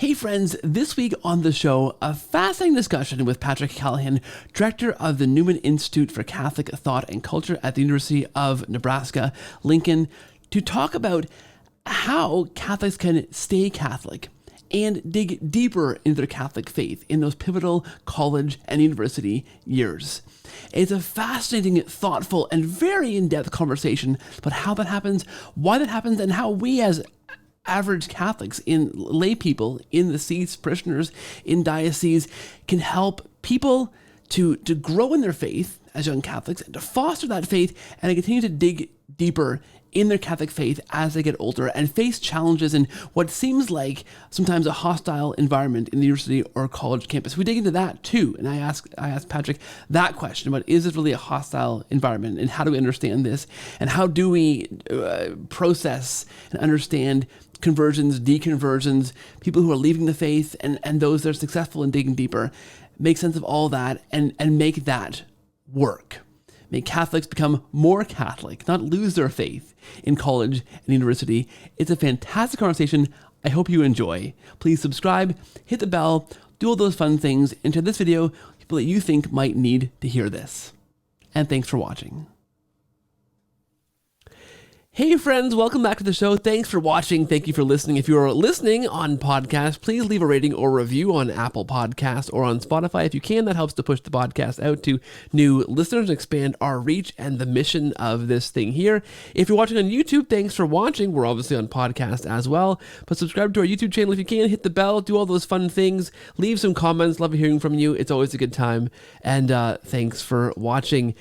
Hey friends, this week on the show, a fascinating discussion with Patrick Callahan, director of the Newman Institute for Catholic Thought and Culture at the University of Nebraska-Lincoln, to talk about how Catholics can stay Catholic and dig deeper into their Catholic faith in those pivotal college and university years. It's a fascinating, thoughtful, and very in-depth conversation about how that happens, why that happens, and how we as average Catholics, in lay people, in the seats, parishioners, in dioceses, can help people to grow in their faith as young Catholics, and to foster that faith, and to continue to dig deeper in their Catholic faith as they get older and face challenges in what seems like sometimes a hostile environment in the university or college campus. We dig into that too, and I asked Patrick that question about, is this really a hostile environment, and how do we understand this, and how do we process and understand conversions, deconversions, people who are leaving the faith, and those that are successful in digging deeper, make sense of all that and make that work. Make Catholics become more Catholic, not lose their faith in college and university. It's a fantastic conversation. I hope you enjoy. Please subscribe, hit the bell, do all those fun things, and share this video with people that you think might need to hear this. And thanks for watching. Hey friends, welcome back to the show. Thanks for watching. Thank you for listening. If you're listening on podcast, please leave a rating or review on Apple Podcasts or on Spotify. If you can, that helps to push the podcast out to new listeners and expand our reach and the mission of this thing here. If you're watching on YouTube, thanks for watching. We're obviously on podcast as well, but subscribe to our YouTube channel if you can. Hit the bell, do all those fun things. Leave some comments. Love hearing from you. It's always a good time. And thanks for watching.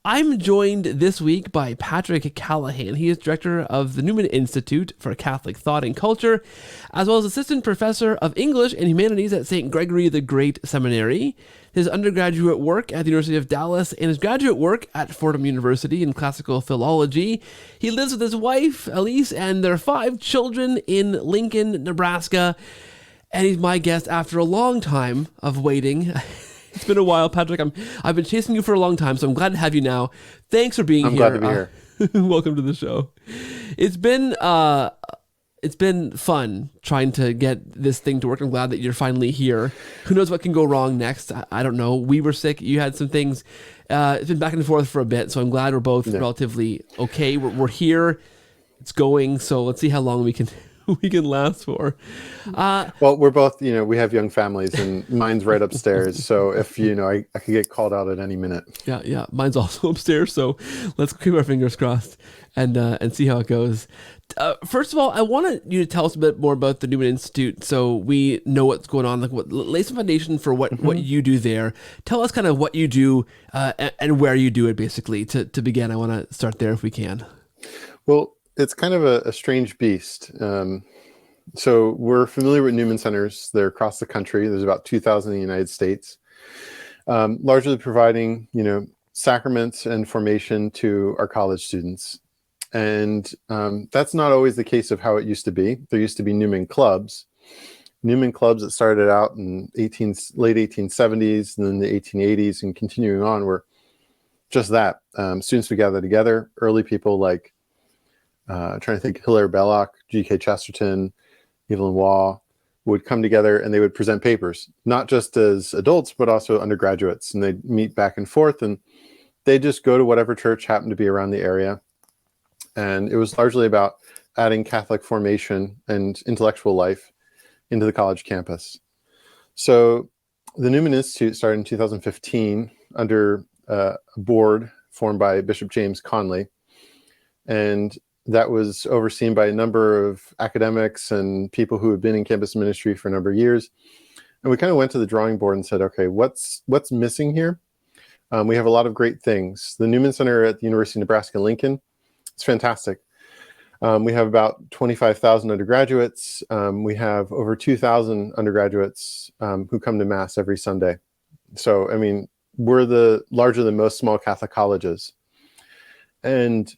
I'm joined this week by Patrick Callahan. He is director of the Newman Institute for Catholic Thought and Culture, as well as assistant professor of English and Humanities at St. Gregory the Great Seminary. His undergraduate work at the University of Dallas and his graduate work at Fordham University in classical philology. He lives with his wife, Elise, and their 5 children in Lincoln, Nebraska. And he's my guest after a long time of waiting. It's been a while, Patrick. I've been chasing you for a long time, so I'm glad to have you now. Thanks for being here. I'm glad to be here. Welcome to the show. It's been fun trying to get this thing to work. I'm glad that you're finally here. Who knows what can go wrong next? I don't know. We were sick. You had some things. It's been back and forth for a bit, so I'm glad we're both relatively okay. We're here. It's going. So let's see how long we can last for. Well, we're both, we have young families, and mine's right upstairs. So if, I could get called out at any minute. Yeah. Mine's also upstairs. So let's keep our fingers crossed and see how it goes. First of all, I want you to tell us a bit more about the Newman Institute, so we know what's going on. Lay some foundation for what you do there. Tell us kind of what you do and where you do it, basically. To begin, I want to start there if we can. Well, it's kind of a strange beast. So we're familiar with Newman Centers. They're across the country. There's about 2,000 in the United States, largely providing, sacraments and formation to our college students. And that's not always the case of how it used to be. There used to be Newman clubs. Newman clubs that started out in late 1870s and then the 1880s and continuing on were just that. Students would gather together. Early people like trying to think, Hilaire Belloc, G.K. Chesterton, Evelyn Waugh would come together and they would present papers, not just as adults, but also undergraduates. And they'd meet back and forth, and they'd just go to whatever church happened to be around the area. And it was largely about adding Catholic formation and intellectual life into the college campus. So the Newman Institute started in 2015 under a board formed by Bishop James Conley. And that was overseen by a number of academics and people who had been in campus ministry for a number of years. And we kind of went to the drawing board and said, okay, what's missing here? We have a lot of great things. The Newman Center at the University of Nebraska-Lincoln, it's fantastic. We have about 25,000 undergraduates. We have over 2,000 undergraduates who come to Mass every Sunday. So, we're larger than most small Catholic colleges. And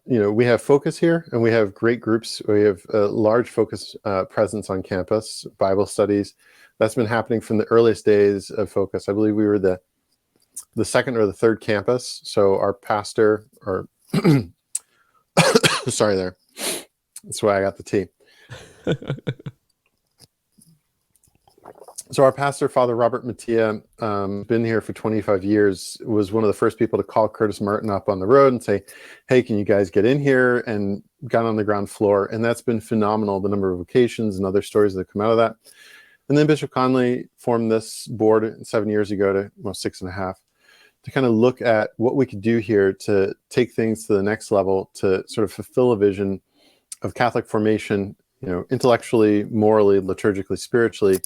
we have focus here, and we have great groups. We have a large focus presence on campus, Bible studies. That's been happening from the earliest days of focus. I believe we were the second or the third campus. So our pastor, sorry there. That's why I got the tea. So our pastor, Father Robert Mattia, been here for 25 years, was one of the first people to call Curtis Martin up on the road and say, hey, can you guys get in here? And got on the ground floor. And that's been phenomenal, the number of vocations and other stories that come out of that. And then Bishop Conley formed this board 7 years ago to, well, 6.5, to kind of look at what we could do here to take things to the next level, to sort of fulfill a vision of Catholic formation, intellectually, morally, liturgically, spiritually,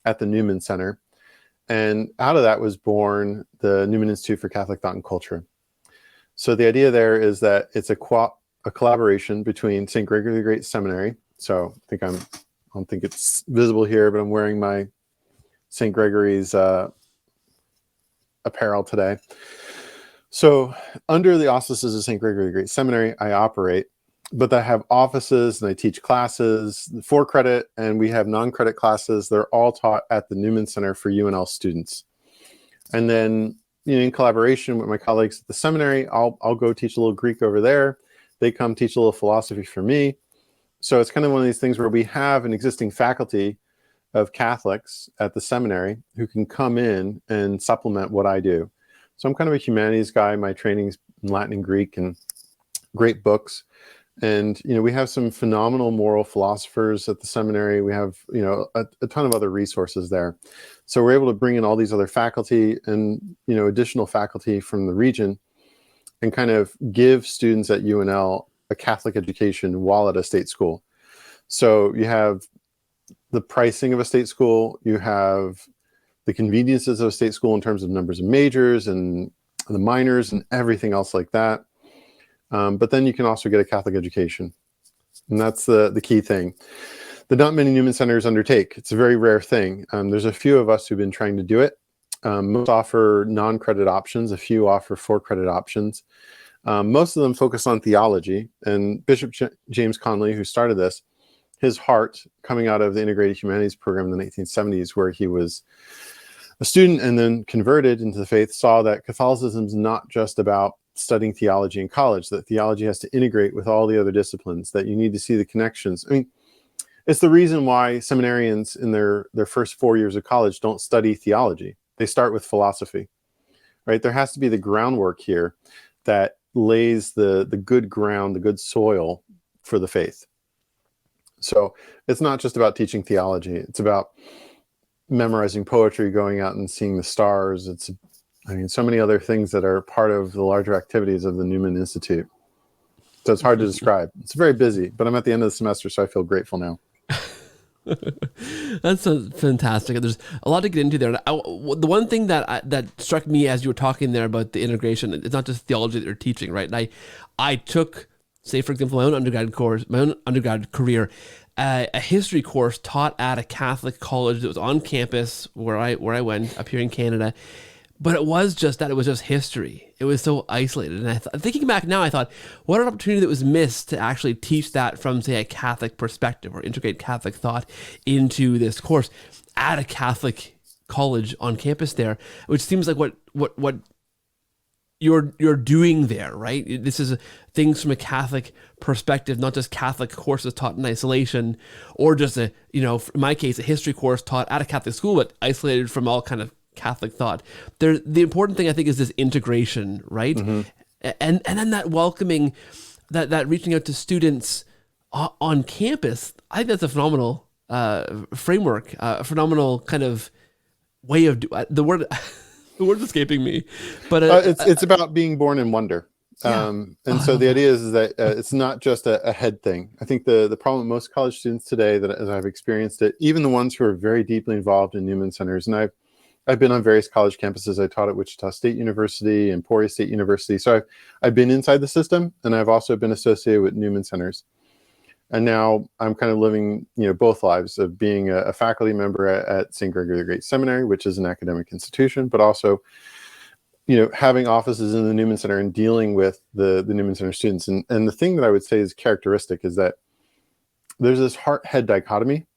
at the Newman Center. And out of that was born the Newman Institute for Catholic Thought and Culture. So the idea there is that it's a collaboration between St. Gregory the Great Seminary. So I don't think it's visible here, but I'm wearing my St. Gregory's apparel today. So under the auspices of St. Gregory the Great Seminary, I operate, but I have offices and I teach classes for credit, and we have non-credit classes. They're all taught at the Newman Center for UNL students. And then in collaboration with my colleagues at the seminary, I'll go teach a little Greek over there. They come teach a little philosophy for me. So it's kind of one of these things where we have an existing faculty of Catholics at the seminary who can come in and supplement what I do. So I'm kind of a humanities guy. My training's in Latin and Greek and great books. And, we have some phenomenal moral philosophers at the seminary. We have, a ton of other resources there. So we're able to bring in all these other faculty and, additional faculty from the region and kind of give students at UNL a Catholic education while at a state school. So you have the pricing of a state school, you have the conveniences of a state school in terms of numbers of majors and the minors and everything else like that. But then you can also get a Catholic education. And that's the key thing that not many Newman Centers undertake. It's a very rare thing. There's a few of us who've been trying to do it. Most offer non-credit options. A few offer for-credit options. Most of them focus on theology. And Bishop James Conley, who started this, his heart coming out of the Integrated Humanities program in the 1970s, where he was a student and then converted into the faith, saw that Catholicism is not just about studying theology in college, that theology has to integrate with all the other disciplines, that you need to see the connections. I mean, it's the reason why seminarians in their first 4 years of college don't study theology. They start with philosophy, right? There has to be the groundwork here that lays the good ground, the good soil for the faith. So it's not just about teaching theology. It's about memorizing poetry, going out and seeing the stars. So many other things that are part of the larger activities of the Newman Institute. So it's hard to describe. It's very busy, but I'm at the end of the semester, so I feel grateful now. That's fantastic. There's a lot to get into there. The one thing that struck me as you were talking there about the integration, it's not just theology that you're teaching, right? And I took, say for example, my own undergrad career, a history course taught at a Catholic college that was on campus where I went up here in Canada. But it was just that. It was just history. It was so isolated. And thinking back now, I thought, what an opportunity that was missed to actually teach that from, say, a Catholic perspective or integrate Catholic thought into this course at a Catholic college on campus there, which seems like what you're doing there, right? This is things from a Catholic perspective, not just Catholic courses taught in isolation, or just in my case, a history course taught at a Catholic school, but isolated from all kind of Catholic thought. The important thing, I think, is this integration, right? Mm-hmm. And then that welcoming, that reaching out to students on campus. I think that's a phenomenal framework, a phenomenal kind of way of the word. The word's escaping me, but it's about being born in wonder. Yeah. So the idea is that it's not just a head thing. I think the problem with most college students today, that as I've experienced it, even the ones who are very deeply involved in Newman Centers, and I've been on various college campuses. I taught at Wichita State University and Emporia State University. So I've been inside the system, and I've also been associated with Newman Centers. And now I'm kind of living, both lives of being a faculty member at St. Gregory the Great Seminary, which is an academic institution, but also, having offices in the Newman Center and dealing with the Newman Center students. And the thing that I would say is characteristic is that there's this heart-head dichotomy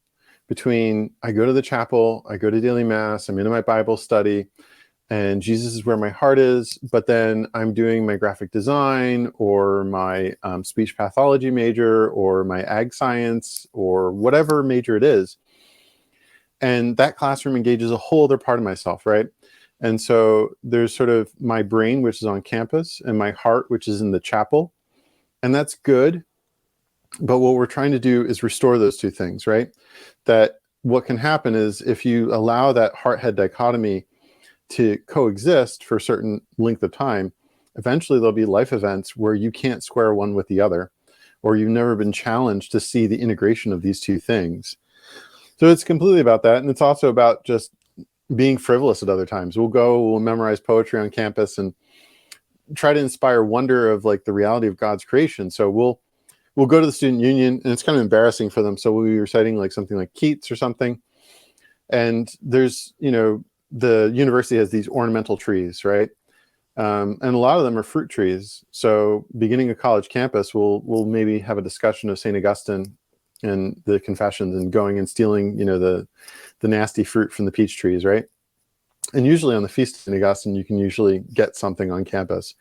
between I go to the chapel, I go to daily mass, I'm into my Bible study, and Jesus is where my heart is, but then I'm doing my graphic design or my speech pathology major or my ag science or whatever major it is. And that classroom engages a whole other part of myself, right? And so there's sort of my brain, which is on campus, and my heart, which is in the chapel. And that's good. But what we're trying to do is restore those two things, right? That what can happen is if you allow that heart-head dichotomy to coexist for a certain length of time, eventually there'll be life events where you can't square one with the other, or you've never been challenged to see the integration of these two things. So it's completely about that. And it's also about just being frivolous at other times. We'll memorize poetry on campus and try to inspire wonder of like the reality of God's creation. So we'll go to the student union, and it's kind of embarrassing for them. So we'll be reciting like something like Keats or something. And there's, the university has these ornamental trees, right? And a lot of them are fruit trees. So beginning a college campus, we'll maybe have a discussion of St. Augustine and the Confessions and going and stealing, the nasty fruit from the peach trees, right? And usually on the Feast of St. Augustine, you can usually get something on campus.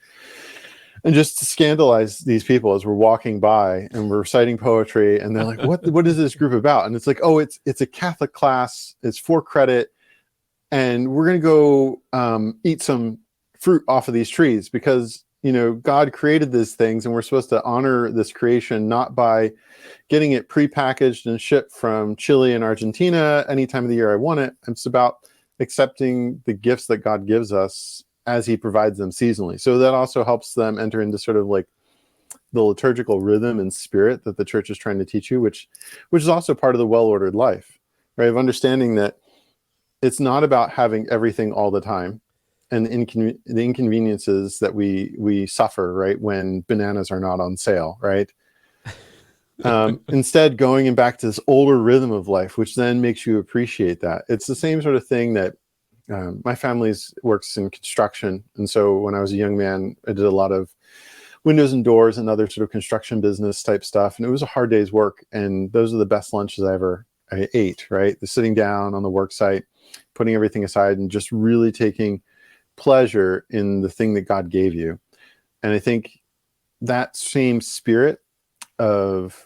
And just to scandalize these people as we're walking by and we're reciting poetry, and they're like, what is this group about? And it's like, oh, it's a Catholic class, it's for credit, and we're going to go eat some fruit off of these trees because, God created these things, and we're supposed to honor this creation not by getting it prepackaged and shipped from Chile and Argentina any time of the year I want it. It's about accepting the gifts that God gives us as he provides them seasonally. So that also helps them enter into sort of like the liturgical rhythm and spirit that the church is trying to teach you, which is also part of the well-ordered life, right? Of understanding that it's not about having everything all the time and the inconveniences that we suffer, right? When bananas are not on sale, right? Instead, going back to this older rhythm of life, which then makes you appreciate that. It's the same sort of thing that my family works in construction. And so when I was a young man, I did a lot of windows and doors and other sort of construction business type stuff. And it was a hard day's work. And those are the best lunches I ate, right? The sitting down on the work site, putting everything aside and just really taking pleasure in the thing that God gave you. And I think that same spirit of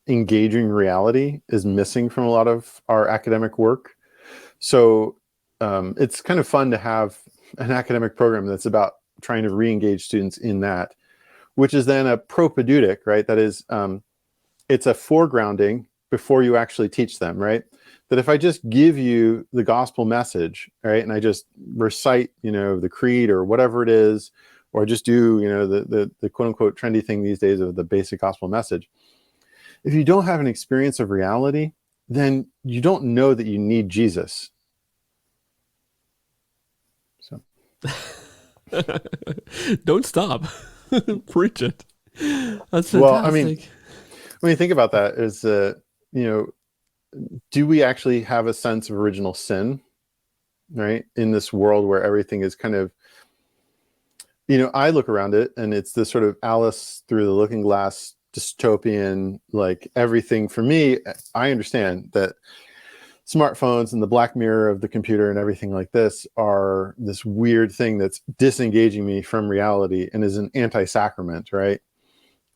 engaging reality is missing from a lot of our academic work. So it's kind of fun to have an academic program that's about trying to re-engage students in that, which is then a propedeutic, right? That is, it's a foregrounding before you actually teach them, right? That if I just give you the gospel message, right, and I just recite, the creed or whatever it is, or I just do, the quote unquote trendy thing these days of the basic gospel message. If you don't have an experience of reality, then you don't know that you need Jesus. So, don't stop, preach it. That's fantastic. Well, I mean, when you think about that, is do we actually have a sense of original sin, right? In this world where everything is kind of, I look around it and it's this sort of Alice through the looking glass dystopian, like everything for me. I understand that smartphones and the black mirror of the computer and everything like this are this weird thing that's disengaging me from reality and is an anti-sacrament, right?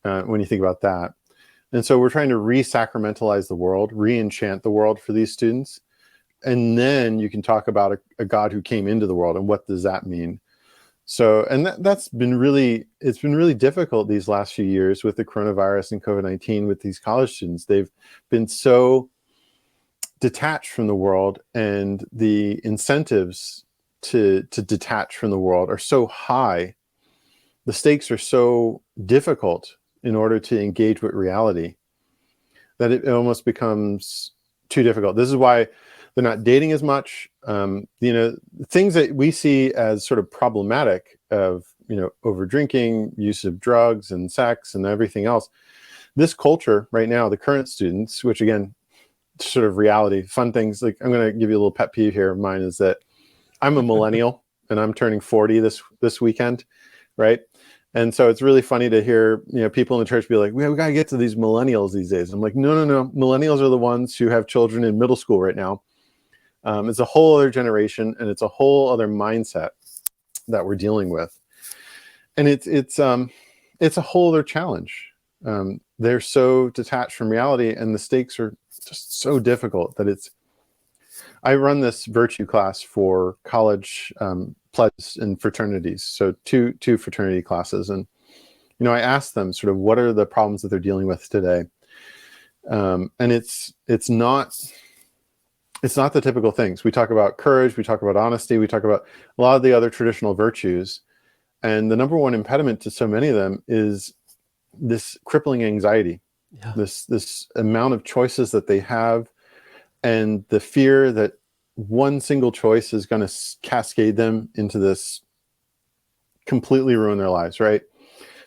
When you think about that. And so we're trying to re-sacramentalize the world, re-enchant the world for these students. And then you can talk about a God who came into the world and what does that mean? So, and it's been really difficult these last few years with the coronavirus and COVID-19 with these college students. They've been so detached from the world, and the incentives to detach from the world are so high. The stakes are so difficult in order to engage with reality that it almost becomes too difficult. This is why they're not dating as much. Things that we see as sort of problematic of, over drinking, use of drugs and sex and everything else. This culture right now, the current students, which again, sort of reality, fun things, like I'm going to give you a little pet peeve here of mine, is that I'm a millennial and I'm turning 40 this weekend, right? And so it's really funny to hear, people in the church be like, we got to get to these millennials these days. I'm like, no. Millennials are the ones who have children in middle school right now. It's a whole other generation, and it's a whole other mindset that we're dealing with. And it's a whole other challenge. They're so detached from reality, and the stakes are just so difficult that I run this virtue class for college pledges and fraternities. So two fraternity classes. And, I ask them sort of what are the problems that they're dealing with today. And it's not the typical things. We talk about courage, we talk about honesty, we talk about a lot of the other traditional virtues. And the number one impediment to so many of them is this crippling anxiety, this amount of choices that they have, and the fear that one single choice is going to cascade them into this, completely ruin their lives, right?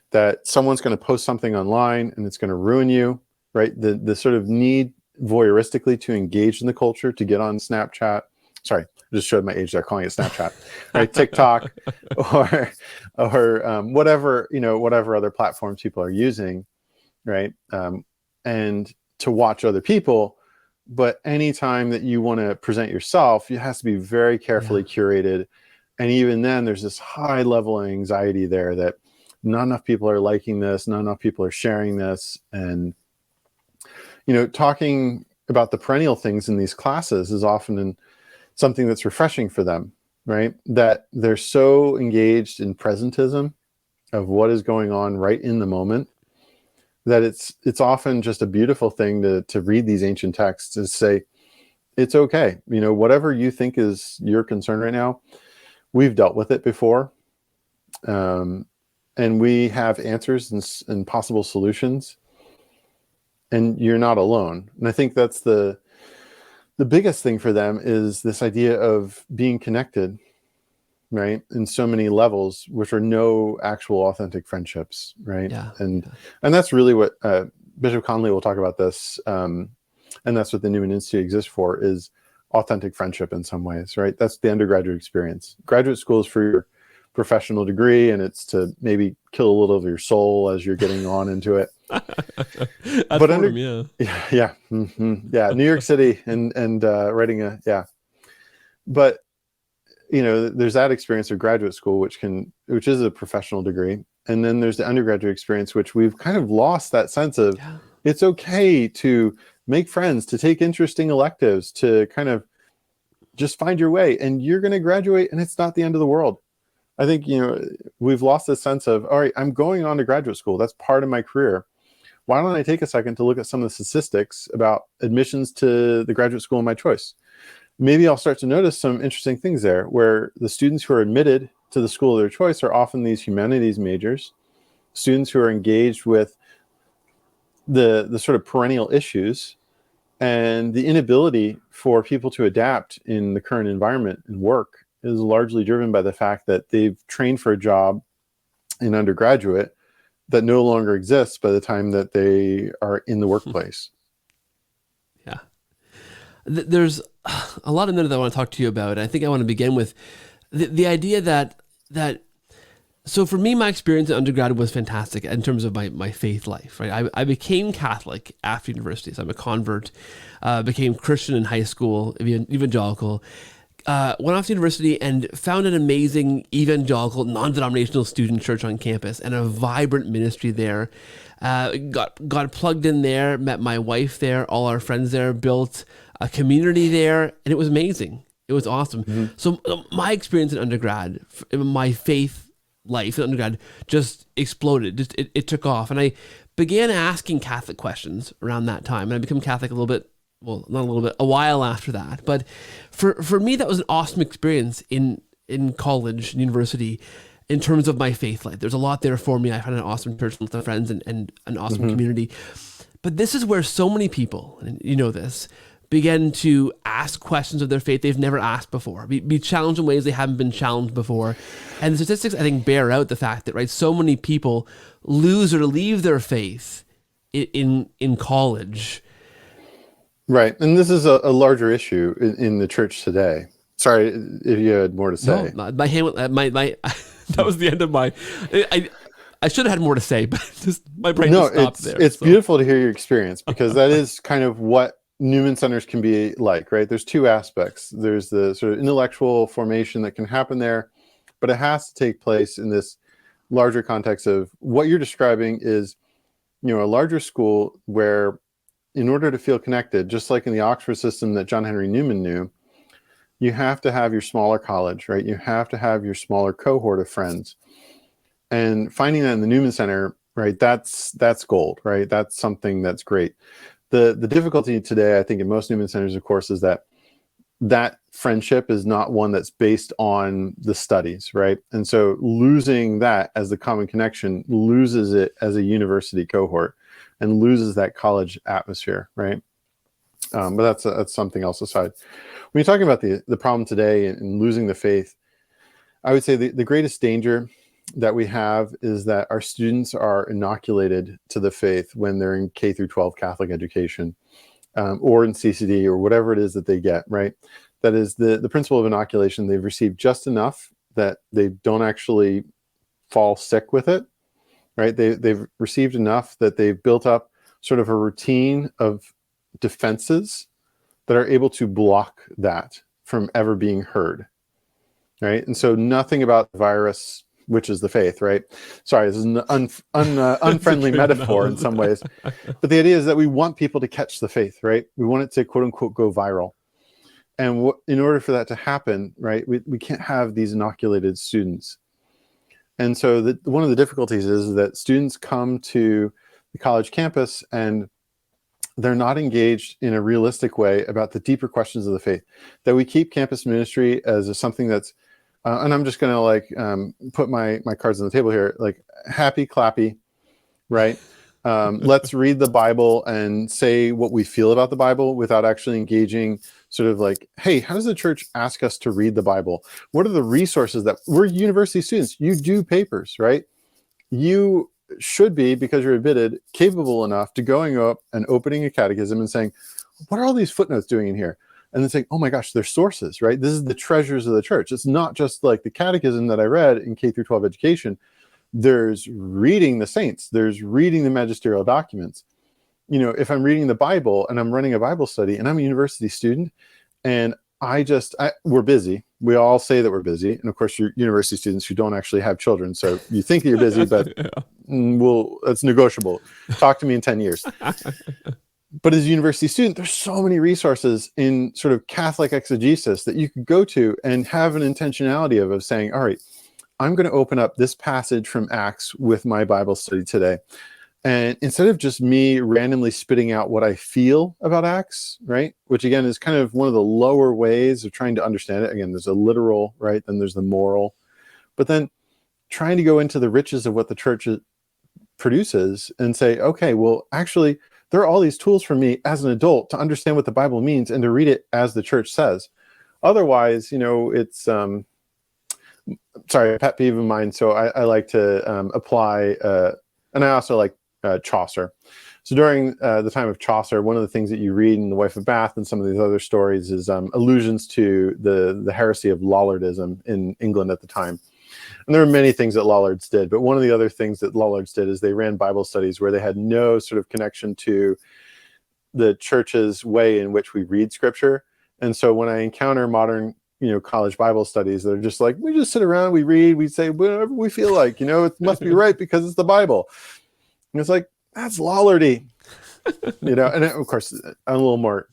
That someone's going to post something online and it's going to ruin you, right? The sort of need voyeuristically to engage in the culture, to get on Snapchat. Sorry, I just showed my age there, calling it Snapchat, right? TikTok, or whatever, whatever other platforms people are using, right? And to watch other people. But anytime that you want to present yourself, it has to be very carefully curated. And even then, there's this high level of anxiety there that not enough people are liking this, not enough people are sharing this. And, talking about the perennial things in these classes is often something that's refreshing for them, right? That they're so engaged in presentism of what is going on right in the moment, that it's often just a beautiful thing to read these ancient texts and say, it's okay. Whatever you think is your concern right now, we've dealt with it before. And we have answers and possible solutions, and you're not alone. And I think that's the biggest thing for them, is this idea of being connected, right? In so many levels, which are no actual authentic friendships, right? And that's really what Bishop Conley will talk about this. And that's what the Newman Institute exists for, is authentic friendship in some ways, right? That's the undergraduate experience. Graduate school is for your professional degree, and it's to maybe kill a little of your soul as you're getting on into it. But New York City and writing but there's that experience of graduate school, which is a professional degree, and then there's the undergraduate experience, which we've kind of lost that sense of it's okay to make friends, to take interesting electives, to kind of just find your way, and you're going to graduate, and it's not the end of the world. I think, we've lost this sense of, all right, I'm going on to graduate school. That's part of my career. Why don't I take a second to look at some of the statistics about admissions to the graduate school of my choice? Maybe I'll start to notice some interesting things there, where the students who are admitted to the school of their choice are often these humanities majors, students who are engaged with the sort of perennial issues, and the inability for people to adapt in the current environment and work is largely driven by the fact that they've trained for a job in undergraduate that no longer exists by the time that they are in the workplace. There's a lot of minutes I want to talk to you about. I think I want to begin with the idea that so for me, my experience in undergrad was fantastic in terms of my faith life, right? I became Catholic after university, so I'm a convert, became Christian in high school, evangelical, went off to university and found an amazing evangelical, non-denominational student church on campus and a vibrant ministry there. Got plugged in there, met my wife there, all our friends there, built a community there, and it was amazing. It was awesome. Mm-hmm. So my experience in undergrad, my faith life in undergrad just exploded. It took off. And I began asking Catholic questions around that time. And I became Catholic a while after that. But for me, that was an awesome experience in college and university in terms of my faith life. There's a lot there for me. I found an awesome church with friends and an awesome mm-hmm. community. But this is where so many people, and you know this, begin to ask questions of their faith they've never asked before, be challenged in ways they haven't been challenged before. And the statistics, I think, bear out the fact that, right, so many people lose or leave their faith in college. Right. And this is a larger issue in the church today. Sorry if you had more to say. No, my hand, that was the end of my, I should have had more to say, but just my brain just stopped there. It's beautiful to hear your experience, because that is kind of what Newman centers can be like, right? There's two aspects. There's the sort of intellectual formation that can happen there, but it has to take place in this larger context of what you're describing is, a larger school where, in order to feel connected, just like in the Oxford system that John Henry Newman knew, You have to have your smaller college, right? You have to have your smaller cohort of friends. And finding that in the Newman Center, right, that's gold, right? That's something that's great. The difficulty today, I think, in most Newman Centers, of course, is that friendship is not one that's based on the studies, right? And so losing that as the common connection loses it as a university cohort and loses that college atmosphere, right? But that's something else aside. When you're talking about the problem today and losing the faith, I would say the greatest danger that we have is that our students are inoculated to the faith when they're in K through 12 Catholic education, or in CCD or whatever it is that they get, right? That is the principle of inoculation. They've received just enough that they don't actually fall sick with it, right? They've received enough that they've built up sort of a routine of defenses that are able to block that from ever being heard, right? And so nothing about the virus, which is the faith, right? Sorry, this is an unfriendly metaphor in some ways. But the idea is that we want people to catch the faith, right? We want it to, quote unquote, go viral. And in order for that to happen, right, we can't have these inoculated students. And so one of the difficulties is that students come to the college campus and they're not engaged in a realistic way about the deeper questions of the faith. That we keep campus ministry as something that's, and I'm just going to put my cards on the table here, like happy, clappy, right? Let's read the Bible and say what we feel about the Bible without actually engaging sort of like, hey, how does the church ask us to read the Bible? What are the resources that we're university students? You do papers, right? You should be, because you're admitted, capable enough to going up and opening a catechism and saying, what are all these footnotes doing in here? And then saying, oh my gosh, they're sources, right? This is the treasures of the church. It's not just like the catechism that I read in K through 12 education. There's reading the saints. There's reading the magisterial documents. You know, if I'm reading the Bible and I'm running a Bible study and I'm a university student and we're busy. We all say that we're busy. And of course, you're university students who don't actually have children. So you think that you're busy, but it's negotiable. Talk to me in 10 years. But as a university student, there's so many resources in sort of Catholic exegesis that you could go to and have an intentionality of saying, all right, I'm going to open up this passage from Acts with my Bible study today. And instead of just me randomly spitting out what I feel about Acts, right, which again is kind of one of the lower ways of trying to understand it. Again, there's a literal, right, then there's the moral. But then trying to go into the riches of what the church produces and say, okay, well, actually, there are all these tools for me as an adult to understand what the Bible means and to read it as the church says. Otherwise, you know, it's, sorry, a pet peeve of mine. So I like to apply, and I also like Chaucer. So during the time of Chaucer, one of the things that you read in The Wife of Bath and some of these other stories is allusions to the heresy of Lollardism in England at the time. And there were many things that Lollards did, but one of the other things that Lollards did is they ran Bible studies where they had no sort of connection to the church's way in which we read scripture. And so when I encounter modern, you know, college Bible studies, they're just like, we just sit around, we read, we say whatever we feel like, you know, it must be right because it's the Bible. And it's like, that's Lollardy, you know, and of course, I'm a little more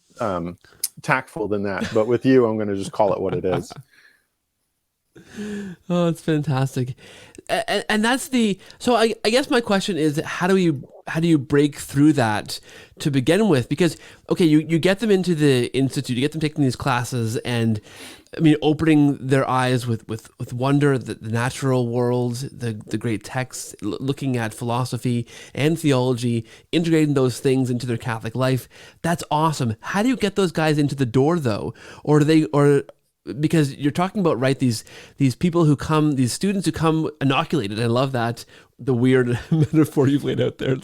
tactful than that. But with you, I'm going to just call it what it is. Oh, it's fantastic. And that's so I guess my question is, how do you break through that to begin with? Because, okay, you get them into the institute, you get them taking these classes and, I mean, opening their eyes with wonder, the natural world, the great texts, looking at philosophy and theology, integrating those things into their Catholic life. That's awesome. How do you get those guys into the door though? Because you're talking about, right, these people who come, these students who come inoculated. I love that, the weird metaphor you've laid out there.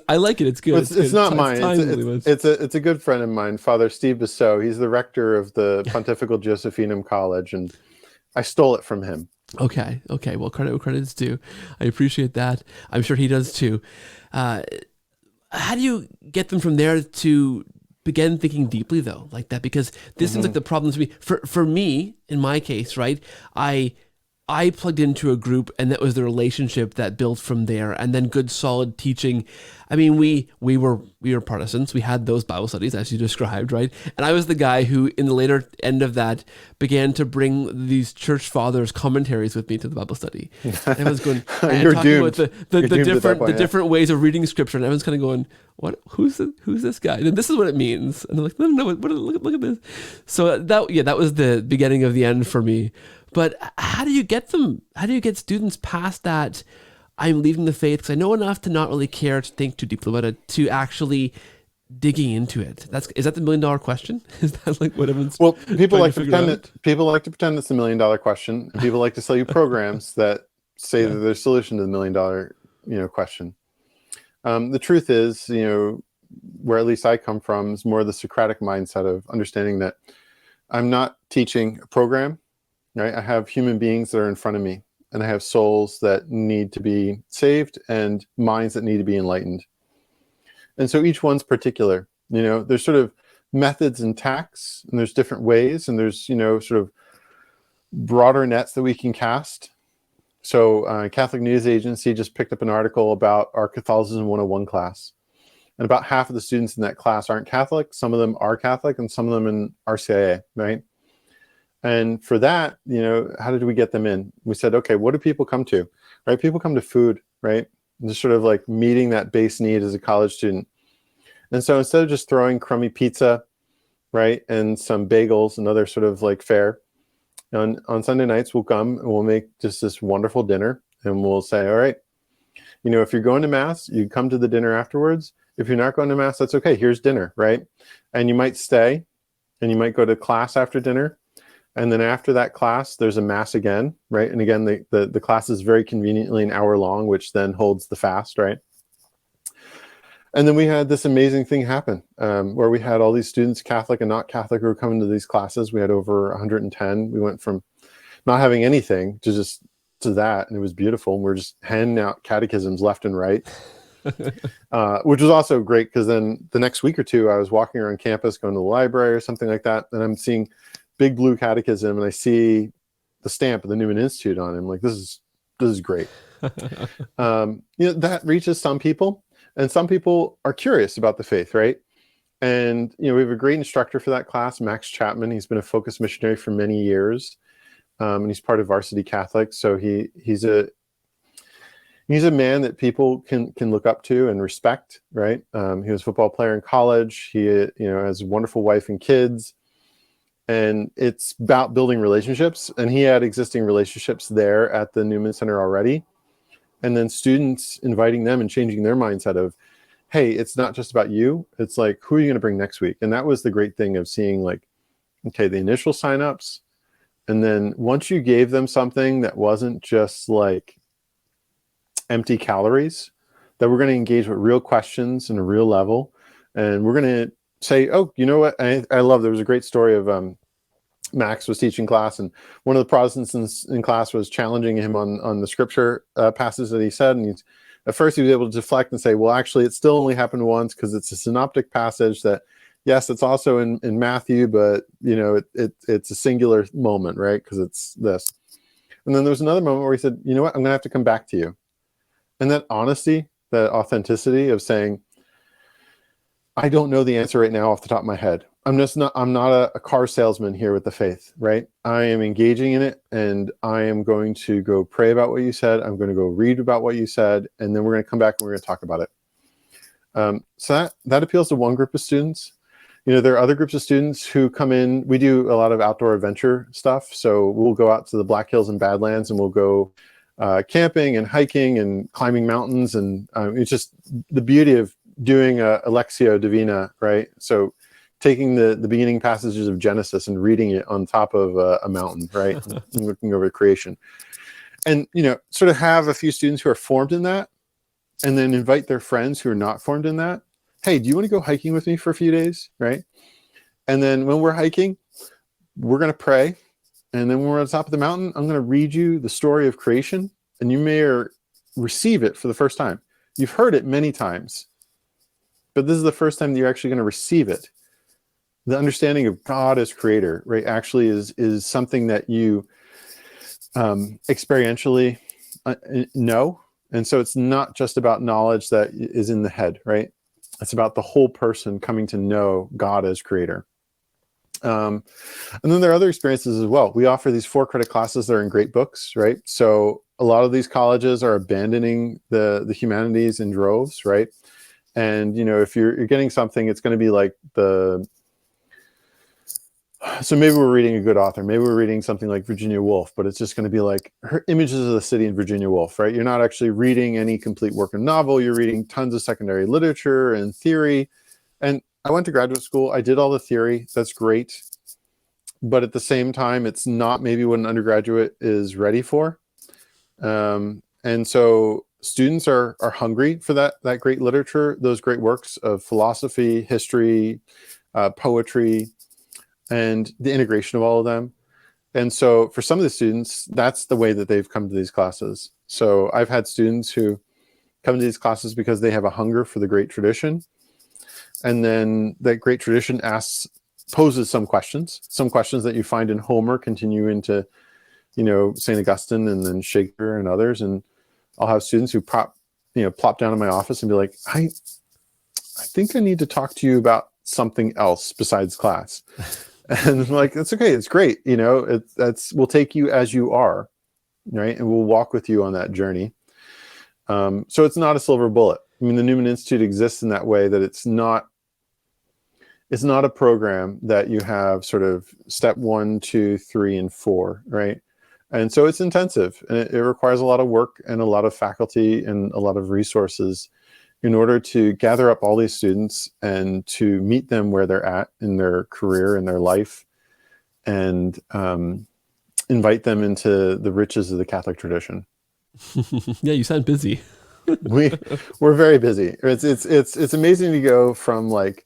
I like it. It's good. It's not mine. It's a good friend of mine, Father Steve Bissot. He's the rector of the Pontifical Josephinum College, and I stole it from him. Okay. Well, credit where credit is due. I appreciate that. I'm sure he does too. How do you get them from there to begin thinking deeply though, like that? Because this seems like the problem to me. For me, in my case, right, I plugged into a group and that was the relationship that built from there, and then good solid teaching. I mean, we were Protestants. We had those Bible studies as you described, right? And I was the guy who, in the later end of that, began to bring these church fathers' commentaries with me to the Bible study. And everyone's going, and You're talking doomed. about You're doomed at that point, the different ways of reading scripture, and everyone's kind of going, "What? Who's this guy? And this is what it means." And they're like, "No, look at this." So that was the beginning of the end for me. But how do you get them? How do you get students past that? I'm leaving the faith because I know enough to not really care to think too deeply about it, to actually digging into it. Is that the $1 million question? Is that like what everyone's people like to pretend it's the $1 million question, and people like to sell you programs that say that there's a solution to the $1 million question. The truth is, where at least I come from is more the Socratic mindset of understanding that I'm not teaching a program, right? I have human beings that are in front of me, and I have souls that need to be saved and minds that need to be enlightened. And so each one's particular. There's sort of methods and tactics, and there's different ways, and there's, sort of broader nets that we can cast. So Catholic News Agency just picked up an article about our Catholicism 101 class. And about half of the students in that class aren't Catholic. Some of them are Catholic, and some of them in RCIA, right? And for that, how did we get them in? We said, okay, what do people come to, right? People come to food, right? And just sort of like meeting that base need as a college student. And so instead of just throwing crummy pizza, right, and some bagels and other sort of like fare, on Sunday nights, we'll come and we'll make just this wonderful dinner. And we'll say, all right, if you're going to Mass, you come to the dinner afterwards. If you're not going to Mass, that's okay. Here's dinner, right? And you might stay, and you might go to class after dinner. And then after that class, there's a Mass again, right? And again, the class is very conveniently an hour long, which then holds the fast, right? And then we had this amazing thing happen where we had all these students, Catholic and not Catholic, who were coming to these classes. We had over 110. We went from not having anything to that, and it was beautiful. And we're just handing out catechisms left and right, which was also great because then the next week or two, I was walking around campus, going to the library or something like that, and I'm seeing big blue catechism, and I see the stamp of the Newman Institute on it. I'm like, this is great. That reaches some people, and some people are curious about the faith, right? And we have a great instructor for that class, Max Chapman. He's been a focus missionary for many years, and he's part of Varsity Catholic. So he's a man that people can look up to and respect, right? He was a football player in college. He has a wonderful wife and kids. And it's about building relationships. And he had existing relationships there at the Newman Center already. And then students inviting them and changing their mindset of, hey, it's not just about you. It's like, who are you going to bring next week? And that was the great thing of seeing, like, okay, the initial signups. And then once you gave them something that wasn't just like empty calories, that we're going to engage with real questions and a real level. And we're going to say, oh, you know what? I love, there was a great story of Max was teaching class, and one of the Protestants in class was challenging him on the scripture passages that he said. And at first he was able to deflect and say, well, actually, it still only happened once because it's a synoptic passage that, yes, it's also in Matthew, but, it's a singular moment, right? Because it's this. And then there was another moment where he said, you know what? I'm going to have to come back to you. And that honesty, that authenticity of saying, I don't know the answer right now off the top of my head. I'm not a car salesman here with the faith, right? I am engaging in it, and I am going to go pray about what you said. I'm going to go read about what you said, and then we're going to come back and we're going to talk about it. So that appeals to one group of students. There are other groups of students who come in. We do a lot of outdoor adventure stuff. So we'll go out to the Black Hills and Badlands, and we'll go camping and hiking and climbing mountains. And it's just the beauty of doing a Lectio Divina, right? So taking the beginning passages of Genesis and reading it on top of a mountain, right? And looking over creation. And, sort of have a few students who are formed in that, and then invite their friends who are not formed in that. Hey, do you want to go hiking with me for a few days, right? And then when we're hiking, we're going to pray. And then when we're on top of the mountain, I'm going to read you the story of creation, and you may receive it for the first time. You've heard it many times, but this is the first time that you're actually going to receive it. The understanding of God as creator, right, actually is something that you experientially know And so it's not just about knowledge that is in the head, right? It's about the whole person coming to know God as creator. And then there are other experiences as well. We offer these 4 credit classes that are in great books, right? So a lot of these colleges are abandoning the humanities in droves, right? And, if you're getting something, it's going to be like so maybe we're reading a good author. Maybe we're reading something like Virginia Woolf, but it's just going to be like her Images of the City in Virginia Woolf, right? You're not actually reading any complete work of novel. You're reading tons of secondary literature and theory. And I went to graduate school. I did all the theory. That's great. But at the same time, it's not maybe what an undergraduate is ready for. And so students are hungry for that great literature, those great works of philosophy, history, poetry, and the integration of all of them. And so for some of the students, that's the way that they've come to these classes. So I've had students who come to these classes because they have a hunger for the great tradition. And then that great tradition poses some questions that you find in Homer continue into, St. Augustine and then Shakespeare and others. And I'll have students who plop down in my office and be like, I think I need to talk to you about something else besides class. And I'm like, that's okay. It's great. We'll take you as you are, right? And we'll walk with you on that journey. So it's not a silver bullet. I mean, the Newman Institute exists in that way, that it's not a program that you have sort of step 1, 2, 3, and 4, right? And so it's intensive, and it requires a lot of work and a lot of faculty and a lot of resources in order to gather up all these students and to meet them where they're at in their career and their life, and invite them into the riches of the Catholic tradition. Yeah, you sound busy. We're very busy. It's amazing to go from like,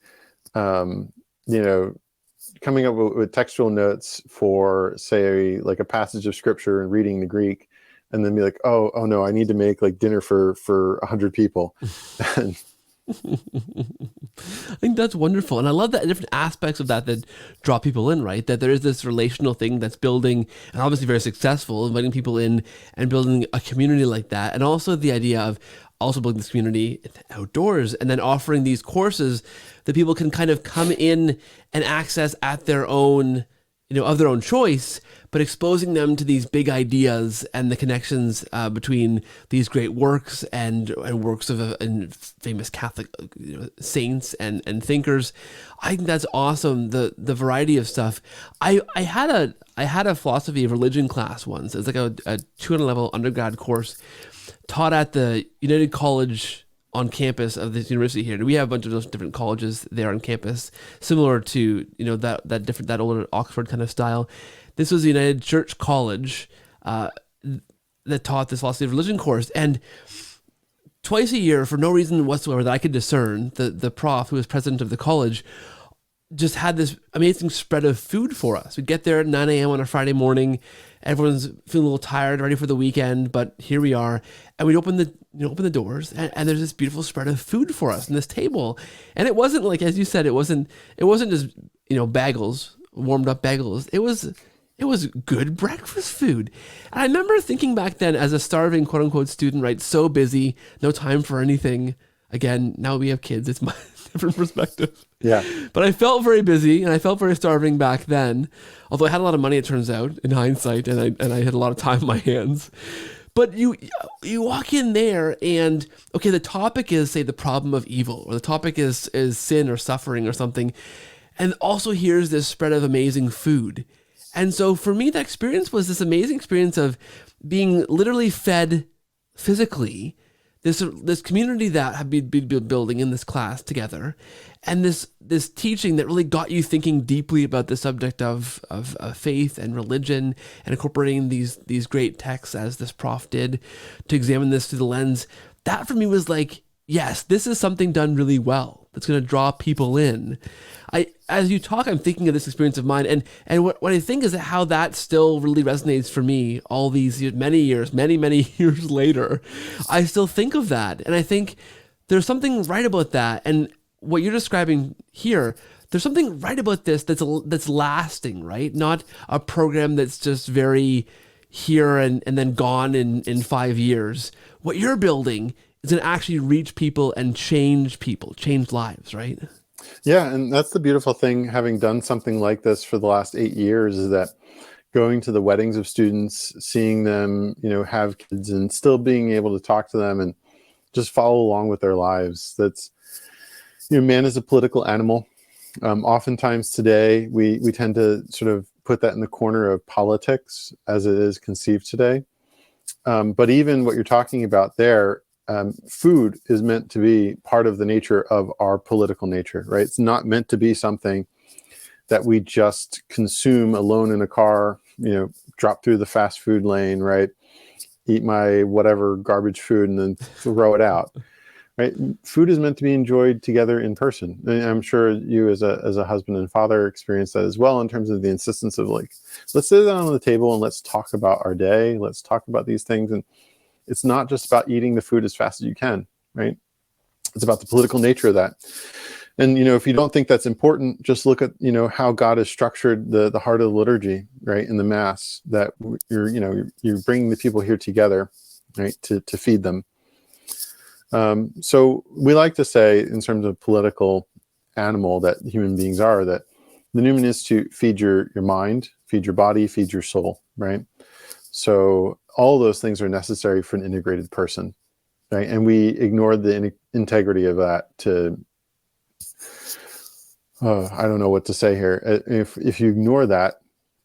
coming up with textual notes for, say, like a passage of scripture and reading the Greek, and then be like, oh no, I need to make like dinner for 100 people. I think that's wonderful. And I love that different aspects of that draw people in, right? That there is this relational thing that's building, and obviously very successful, inviting people in and building a community like that. And also the idea of also building this community outdoors, and then offering these courses that people can kind of come in and access at their own, of their own choice, but exposing them to these big ideas and the connections between these great works and works of and famous Catholic saints and thinkers. I think that's awesome. The variety of stuff. I had a philosophy of religion class once. It's like a 200 level undergrad course taught at the United College on campus of this university here. And we have a bunch of those different colleges there on campus, similar to, that older Oxford kind of style. This was the United Church College that taught this philosophy of religion course. And twice a year, for no reason whatsoever that I could discern, the prof, who was president of the college, just had this amazing spread of food for us. We'd get there at 9 a.m. on a Friday morning. Everyone's feeling a little tired, ready for the weekend, but here we are. And we'd open the doors, and there's this beautiful spread of food for us on this table. And it wasn't like, as you said, it wasn't just bagels, warmed up bagels. It was good breakfast food. And I remember thinking back then, as a starving quote unquote student, right, so busy, no time for anything. Again, now we have kids, it's my different perspective. Yeah. But I felt very busy, and I felt very starving back then. Although I had a lot of money, it turns out, in hindsight, and I had a lot of time in my hands. But you walk in there, and okay, the topic is, say, the problem of evil, or the topic is sin or suffering or something. And also here's this spread of amazing food. And so for me, that experience was this amazing experience of being literally fed physically, this community that had been building in this class together, and this teaching that really got you thinking deeply about the subject of faith and religion, and incorporating these great texts, as this prof did, to examine this through the lens. That for me was like, yes, this is something done really well that's going to draw people in. As you talk, I'm thinking of this experience of mine, and what I think is that how that still really resonates for me all these many years later. I still think of that, and I think there's something right about that. And what you're describing here, there's something right about this that's lasting, right? Not a program that's just very, here and then gone in 5 years. What you're building is going to actually reach people and change lives, right? Yeah, and that's the beautiful thing, having done something like this for the last 8 years, is that going to the weddings of students, seeing them, have kids, and still being able to talk to them and just follow along with their lives. That's, man is a political animal. Oftentimes today, we tend to sort of put that in the corner of politics as it is conceived today. But even what you're talking about there, food is meant to be part of the nature of our political nature, right? It's not meant to be something that we just consume alone in a car, drop through the fast food lane, right? Eat my whatever garbage food and then throw it out, right? Food is meant to be enjoyed together in person. And I'm sure you as a husband and father experience that as well, in terms of the insistence of like, let's sit down on the table and let's talk about our day. Let's talk about these things. And it's not just about eating the food as fast as you can, right? It's about the political nature of that. And, if you don't think that's important, just look at, how God has structured the heart of the liturgy, right? In the Mass, that you're bringing the people here together, right? To feed them. So we like to say, in terms of political animal that human beings are, that the Newman Institute feeds your mind, feeds your body, feeds your soul, right? So all those things are necessary for an integrated person, right? And we ignore the integrity of that to, I don't know what to say here. If you ignore that,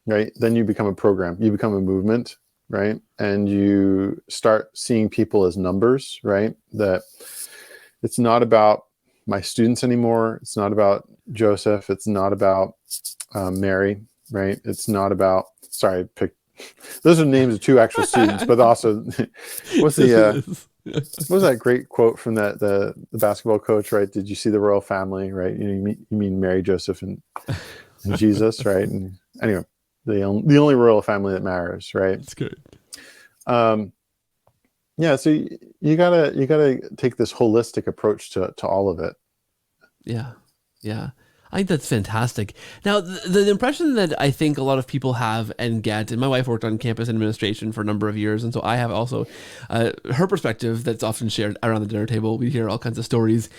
right, then you become a program, you become a movement, right? And you start seeing people as numbers, right? That it's not about my students anymore. It's not about Joseph. It's not about Mary, right? It's not about, sorry, those are names of two actual students, but also what was that great quote from the basketball coach, right? Did you see the royal family, right? You mean Mary, Joseph, and Jesus, right? And anyway, the only royal family that matters, right? That's good. Yeah, so you gotta take this holistic approach to all of it. Yeah. I think that's fantastic. Now, the impression that I think a lot of people have and get, and my wife worked on campus administration for a number of years, and so I have also her perspective that's often shared around the dinner table. We hear all kinds of stories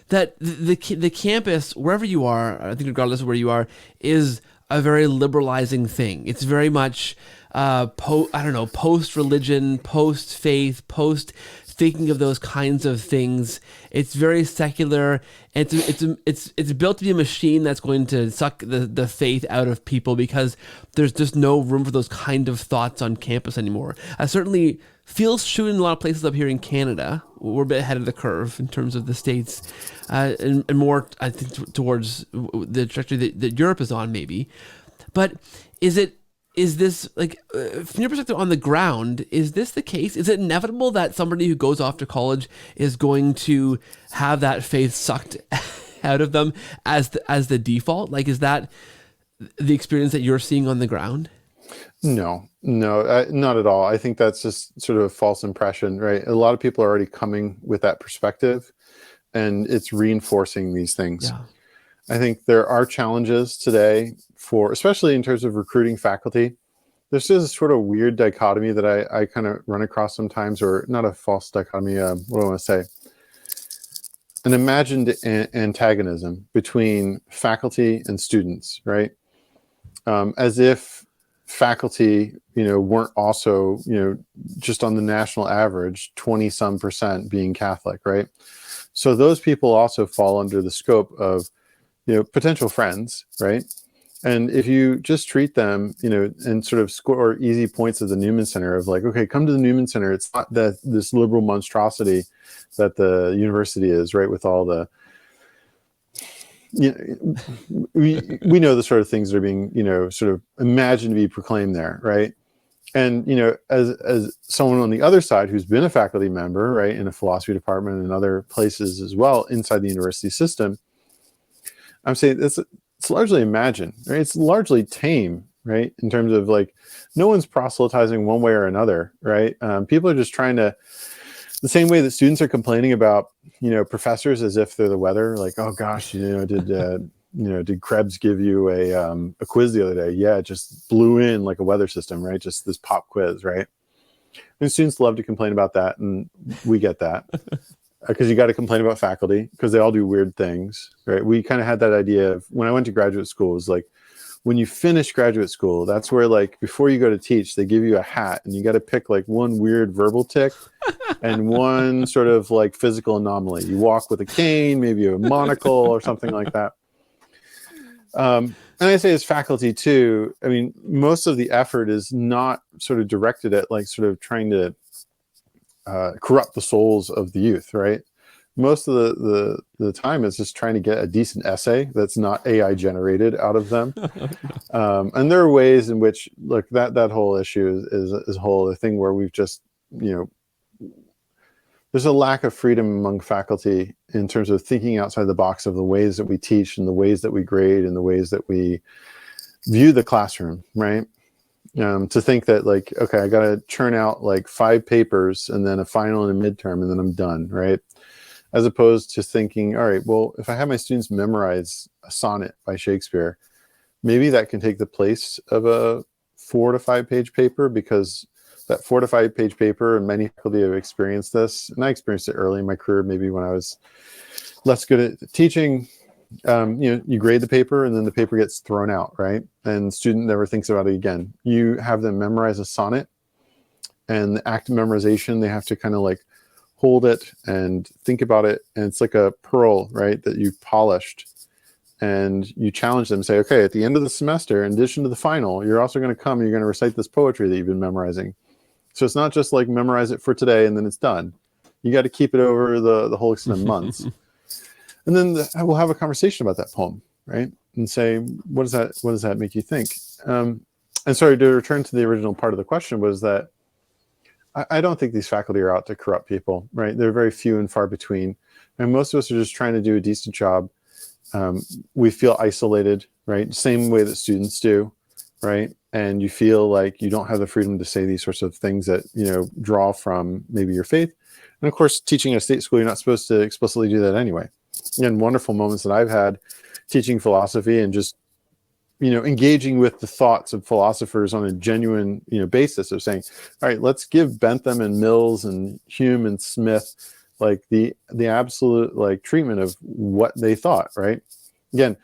that the campus, wherever you are, I think regardless of where you are, is a very liberalizing thing. It's very much post-religion, post-faith, post-thinking of those kinds of things. It's very secular. It's built to be a machine that's going to suck the faith out of people, because there's just no room for those kind of thoughts on campus anymore. Certainly feels true in a lot of places up here in Canada. We're a bit ahead of the curve in terms of the States, and more, I think, towards the trajectory that Europe is on, maybe. But is this, like, from your perspective on the ground, is this the case? Is it inevitable that somebody who goes off to college is going to have that faith sucked out of them as the default? Like, is that the experience that you're seeing on the ground? No, not at all. I think that's just sort of a false impression, right? A lot of people are already coming with that perspective, and it's reinforcing these things. Yeah. I think there are challenges today especially in terms of recruiting faculty. There's just a sort of weird dichotomy that I kind of run across sometimes, or not a false dichotomy, what do I want to say? An imagined antagonism between faculty and students, right? As if faculty, weren't also, just on the national average, 20% being Catholic, right? So those people also fall under the scope of, potential friends, right? And if you just treat them, and sort of score easy points at the Newman Center of like, okay, come to the Newman Center. It's not this liberal monstrosity that the university is, right? With all the, we know the sort of things that are being, sort of imagined to be proclaimed there, right? And, as someone on the other side who's been a faculty member, right, in a philosophy department and other places as well inside the university system, I'm saying it's largely imagined, right? It's largely tame, right? In terms of like, no one's proselytizing one way or another, right? People are just trying to, the same way that students are complaining about, professors as if they're the weather, like, oh gosh, did did Krebs give you a quiz the other day? Yeah, it just blew in like a weather system, right? Just this pop quiz, right? And students love to complain about that, and we get that. Because you got to complain about faculty because they all do weird things, right? We kind of had that idea of when I went to graduate school, it was like, when you finish graduate school, that's where, like, before you go to teach, they give you a hat and you got to pick like one weird verbal tick and one sort of like physical anomaly. You walk with a cane, maybe a monocle or something like that. And I say as faculty too, I mean, most of the effort is not sort of directed at like sort of trying to corrupt the souls of the youth, right? Most of the time is just trying to get a decent essay that's not AI generated out of them. And there are ways in which, look, that whole issue is a whole other thing where we've just, there's a lack of freedom among faculty in terms of thinking outside the box of the ways that we teach and the ways that we grade and the ways that we view the classroom, right? To think that, like, okay, I got to churn out like 5 papers and then a final and a midterm and then I'm done, right? As opposed to thinking, all right, well, if I have my students memorize a sonnet by Shakespeare, maybe that can take the place of a 4 to 5 page paper, because that 4 to 5 page paper, and many faculty have experienced this, and I experienced it early in my career, maybe when I was less good at teaching. You grade the paper and then the paper gets thrown out, right? And the student never thinks about it again. You have them memorize a sonnet, and the act of memorization, they have to kind of like hold it and think about it. And it's like a pearl, right, that you polished, and you challenge them, say, okay, at the end of the semester, in addition to the final, you're also going to come and you're going to recite this poetry that you've been memorizing. So it's not just like memorize it for today and then it's done. You got to keep it over the whole extent of months. And then we'll have a conversation about that poem, right? And say, what does that make you think? And sorry, to return to the original part of the question, was that I don't think these faculty are out to corrupt people, right? They're very few and far between. And most of us are just trying to do a decent job. We feel isolated, right? Same way that students do, right? And you feel like you don't have the freedom to say these sorts of things that, draw from maybe your faith. And of course, teaching at a state school, you're not supposed to explicitly do that anyway. And wonderful moments that I've had teaching philosophy and just, engaging with the thoughts of philosophers on a genuine, basis of saying, all right, let's give Bentham and Mills and Hume and Smith like the absolute like treatment of what they thought, right? Again,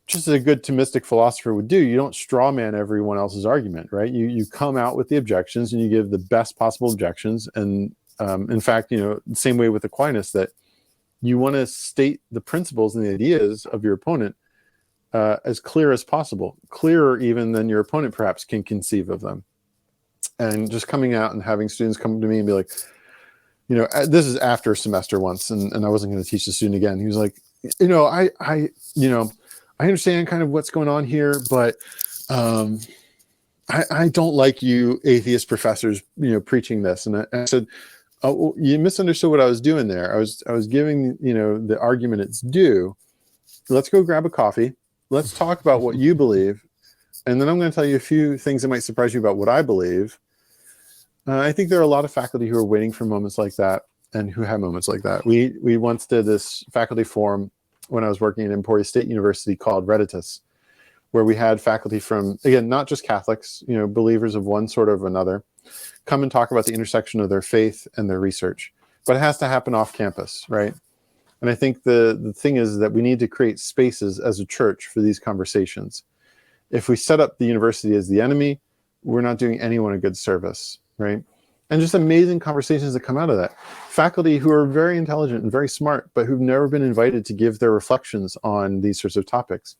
just as a good Thomistic philosopher would do, you don't straw man everyone else's argument, right? You come out with the objections and you give the best possible objections. And in fact, the same way with Aquinas, that you want to state the principles and the ideas of your opponent as clear as possible, clearer even than your opponent perhaps can conceive of them. And just coming out and having students come to me and be like, this is after a semester once, and I wasn't going to teach the student again. He was like, I understand kind of what's going on here, but I don't like you atheist professors, preaching this. And I said, oh, well, you misunderstood what I was doing there. I was giving, the argument its due. Let's go grab a coffee. Let's talk about what you believe. And then I'm going to tell you a few things that might surprise you about what I believe. I think there are a lot of faculty who are waiting for moments like that and who have moments like that. We once did this faculty forum when I was working at Emporia State University called Reditus, where we had faculty from, again, not just Catholics, believers of one sort or another, come and talk about the intersection of their faith and their research. But it has to happen off campus, right? And I think the thing is that we need to create spaces as a church for these conversations. If we set up the university as the enemy, we're not doing anyone a good service, right? And just amazing conversations that come out of that. Faculty who are very intelligent and very smart, but who've never been invited to give their reflections on these sorts of topics.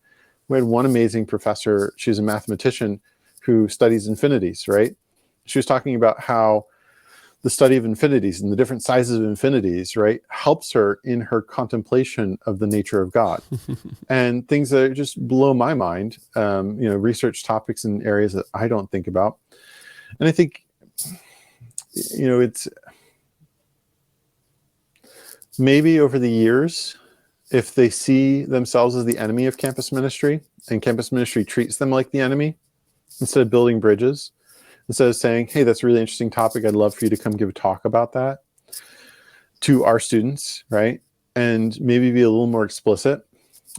We had one amazing professor, she's a mathematician who studies infinities, right? She was talking about how the study of infinities and the different sizes of infinities, right, helps her in her contemplation of the nature of God. And things that just blow my mind, research topics in areas that I don't think about. And I think, it's maybe over the years, if they see themselves as the enemy of campus ministry and campus ministry treats them like the enemy, instead of building bridges, instead of saying, hey, that's a really interesting topic, I'd love for you to come give a talk about that to our students, right? And maybe be a little more explicit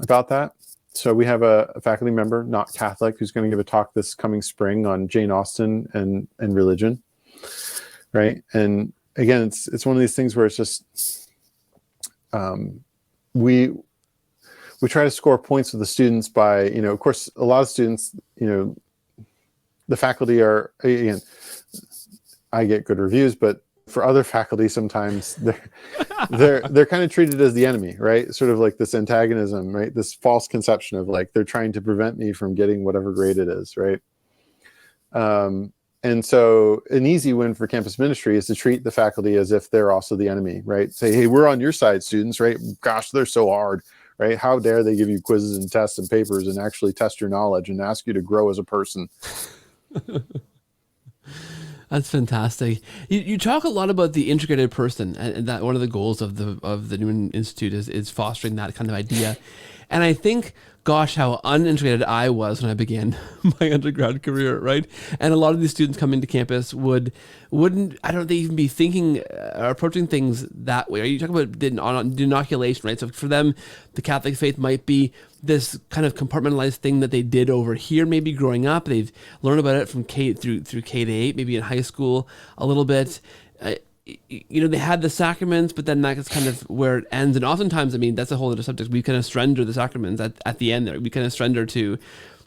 about that. So we have a faculty member, not Catholic, who's going to give a talk this coming spring on Jane Austen and religion, right? And again, it's one of these things where it's just we try to score points with the students by, of course, a lot of students, the faculty are, again, I get good reviews, but for other faculty, sometimes they're kind of treated as the enemy, right? Sort of like this antagonism, right? This false conception of like, they're trying to prevent me from getting whatever grade it is, right? And so an easy win for campus ministry is to treat the faculty as if they're also the enemy, right? Say, hey, we're on your side, students, right? Gosh, they're so hard, right? How dare they give you quizzes and tests and papers and actually test your knowledge and ask you to grow as a person. That's fantastic. You talk a lot about the integrated person, and that one of the goals of the Newman Institute is fostering that kind of idea. And I think, gosh, how unintegrated I was when I began my undergrad career, right? And a lot of these students coming to campus wouldn't I don't think even be thinking or approaching things that way. You talk about the inoculation, right? So for them, the Catholic faith might be this kind of compartmentalized thing that they did over here, maybe growing up. They've learned about it from K through K to 8, maybe in high school a little bit. They had the sacraments, but then that's kind of where it ends. And oftentimes, I mean, that's a whole other subject. We kind of surrender the sacraments at the end there. We kind of surrender to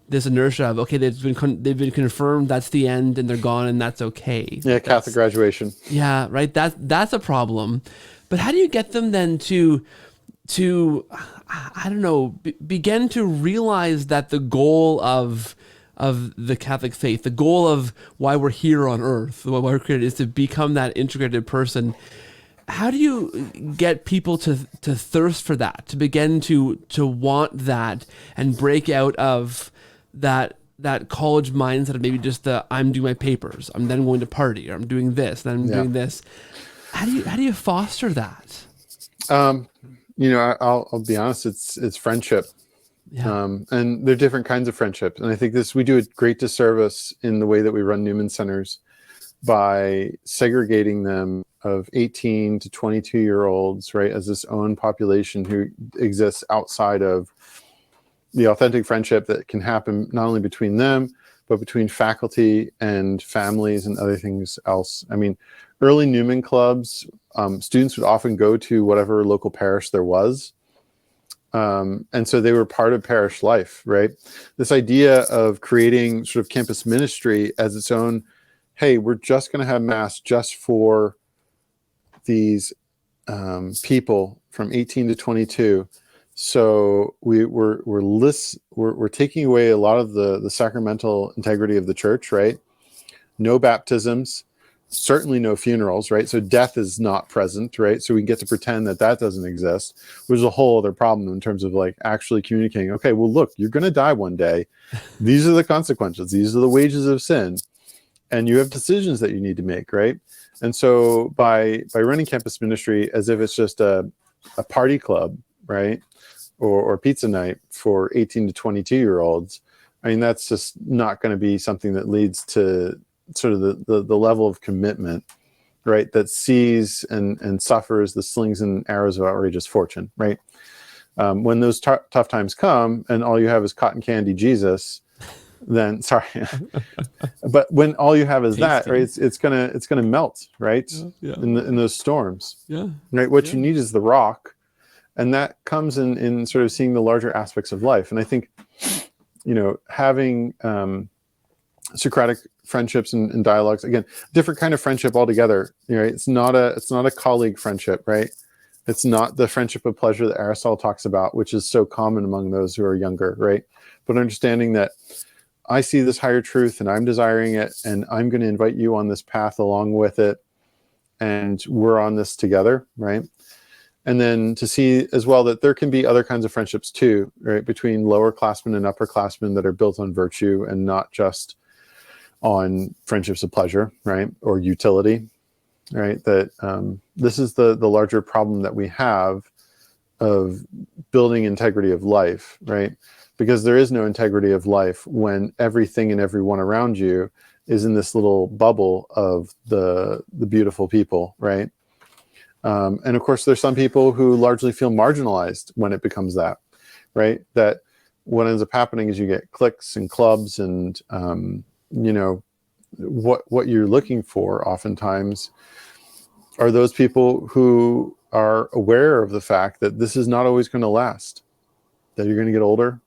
this inertia of, okay, they've been confirmed, that's the end, and they're gone, and that's okay. Yeah, Catholic graduation. Yeah, right. That's a problem. But how do you get them then to I don't know, begin to realize that the goal of the Catholic faith, the goal of why we're here on earth, why we're created, is to become that integrated person? How do you get people to thirst for that, to begin to want that and break out of that college mindset of maybe just I'm doing my papers, I'm then going to party, or I'm doing this, then I'm doing this? How do you foster that? I'll be honest, it's friendship. Yeah. And there are different kinds of friendships. And I think we do a great disservice in the way that we run Newman Centers by segregating them of 18 to 22-year-olds, right, as this own population who exists outside of the authentic friendship that can happen not only between them, but between faculty and families and other things else. I mean, early Newman clubs, students would often go to whatever local parish there was. And so they were part of parish life, right? This idea of creating sort of campus ministry as its own, hey, we're just going to have mass just for these people from 18 to 22. So we're taking away a lot of the sacramental integrity of the church, right? No baptisms, certainly no funerals, right? So death is not present, right? So we get to pretend that doesn't exist, which is a whole other problem in terms of like actually communicating, okay, well, look, you're going to die one day. These are the consequences. These are the wages of sin. And you have decisions that you need to make, right? And so by running campus ministry as if it's just a party club, right? Or pizza night for 18 to 22-year-olds, I mean, that's just not going to be something that leads to sort of the level of commitment, right, that sees and suffers the slings and arrows of outrageous fortune, right? When those tough times come and all you have is cotton candy Jesus, then sorry, but when all you have is that, right, it's gonna melt, right? Yeah. In those storms, Yeah. right. What you need is the rock, and that comes in sort of seeing the larger aspects of life. And I think, having Socratic friendships and dialogues, again, different kind of friendship altogether. It's not a colleague friendship, right? It's not the friendship of pleasure that Aristotle talks about, which is so common among those who are younger, right? But understanding that I see this higher truth and I'm desiring it, and I'm going to invite you on this path along with it, and we're on this together, right? And then to see as well that there can be other kinds of friendships too, right, between lower classmen and upperclassmen that are built on virtue and not just on friendships of pleasure, right, or utility, right? That this is the larger problem that we have of building integrity of life, right? Because there is no integrity of life when everything and everyone around you is in this little bubble of the beautiful people, right? And of course, there's some people who largely feel marginalized when it becomes that, right? That what ends up happening is you get cliques and clubs, and what you're looking for oftentimes are those people who are aware of the fact that this is not always going to last, that you're going to get older,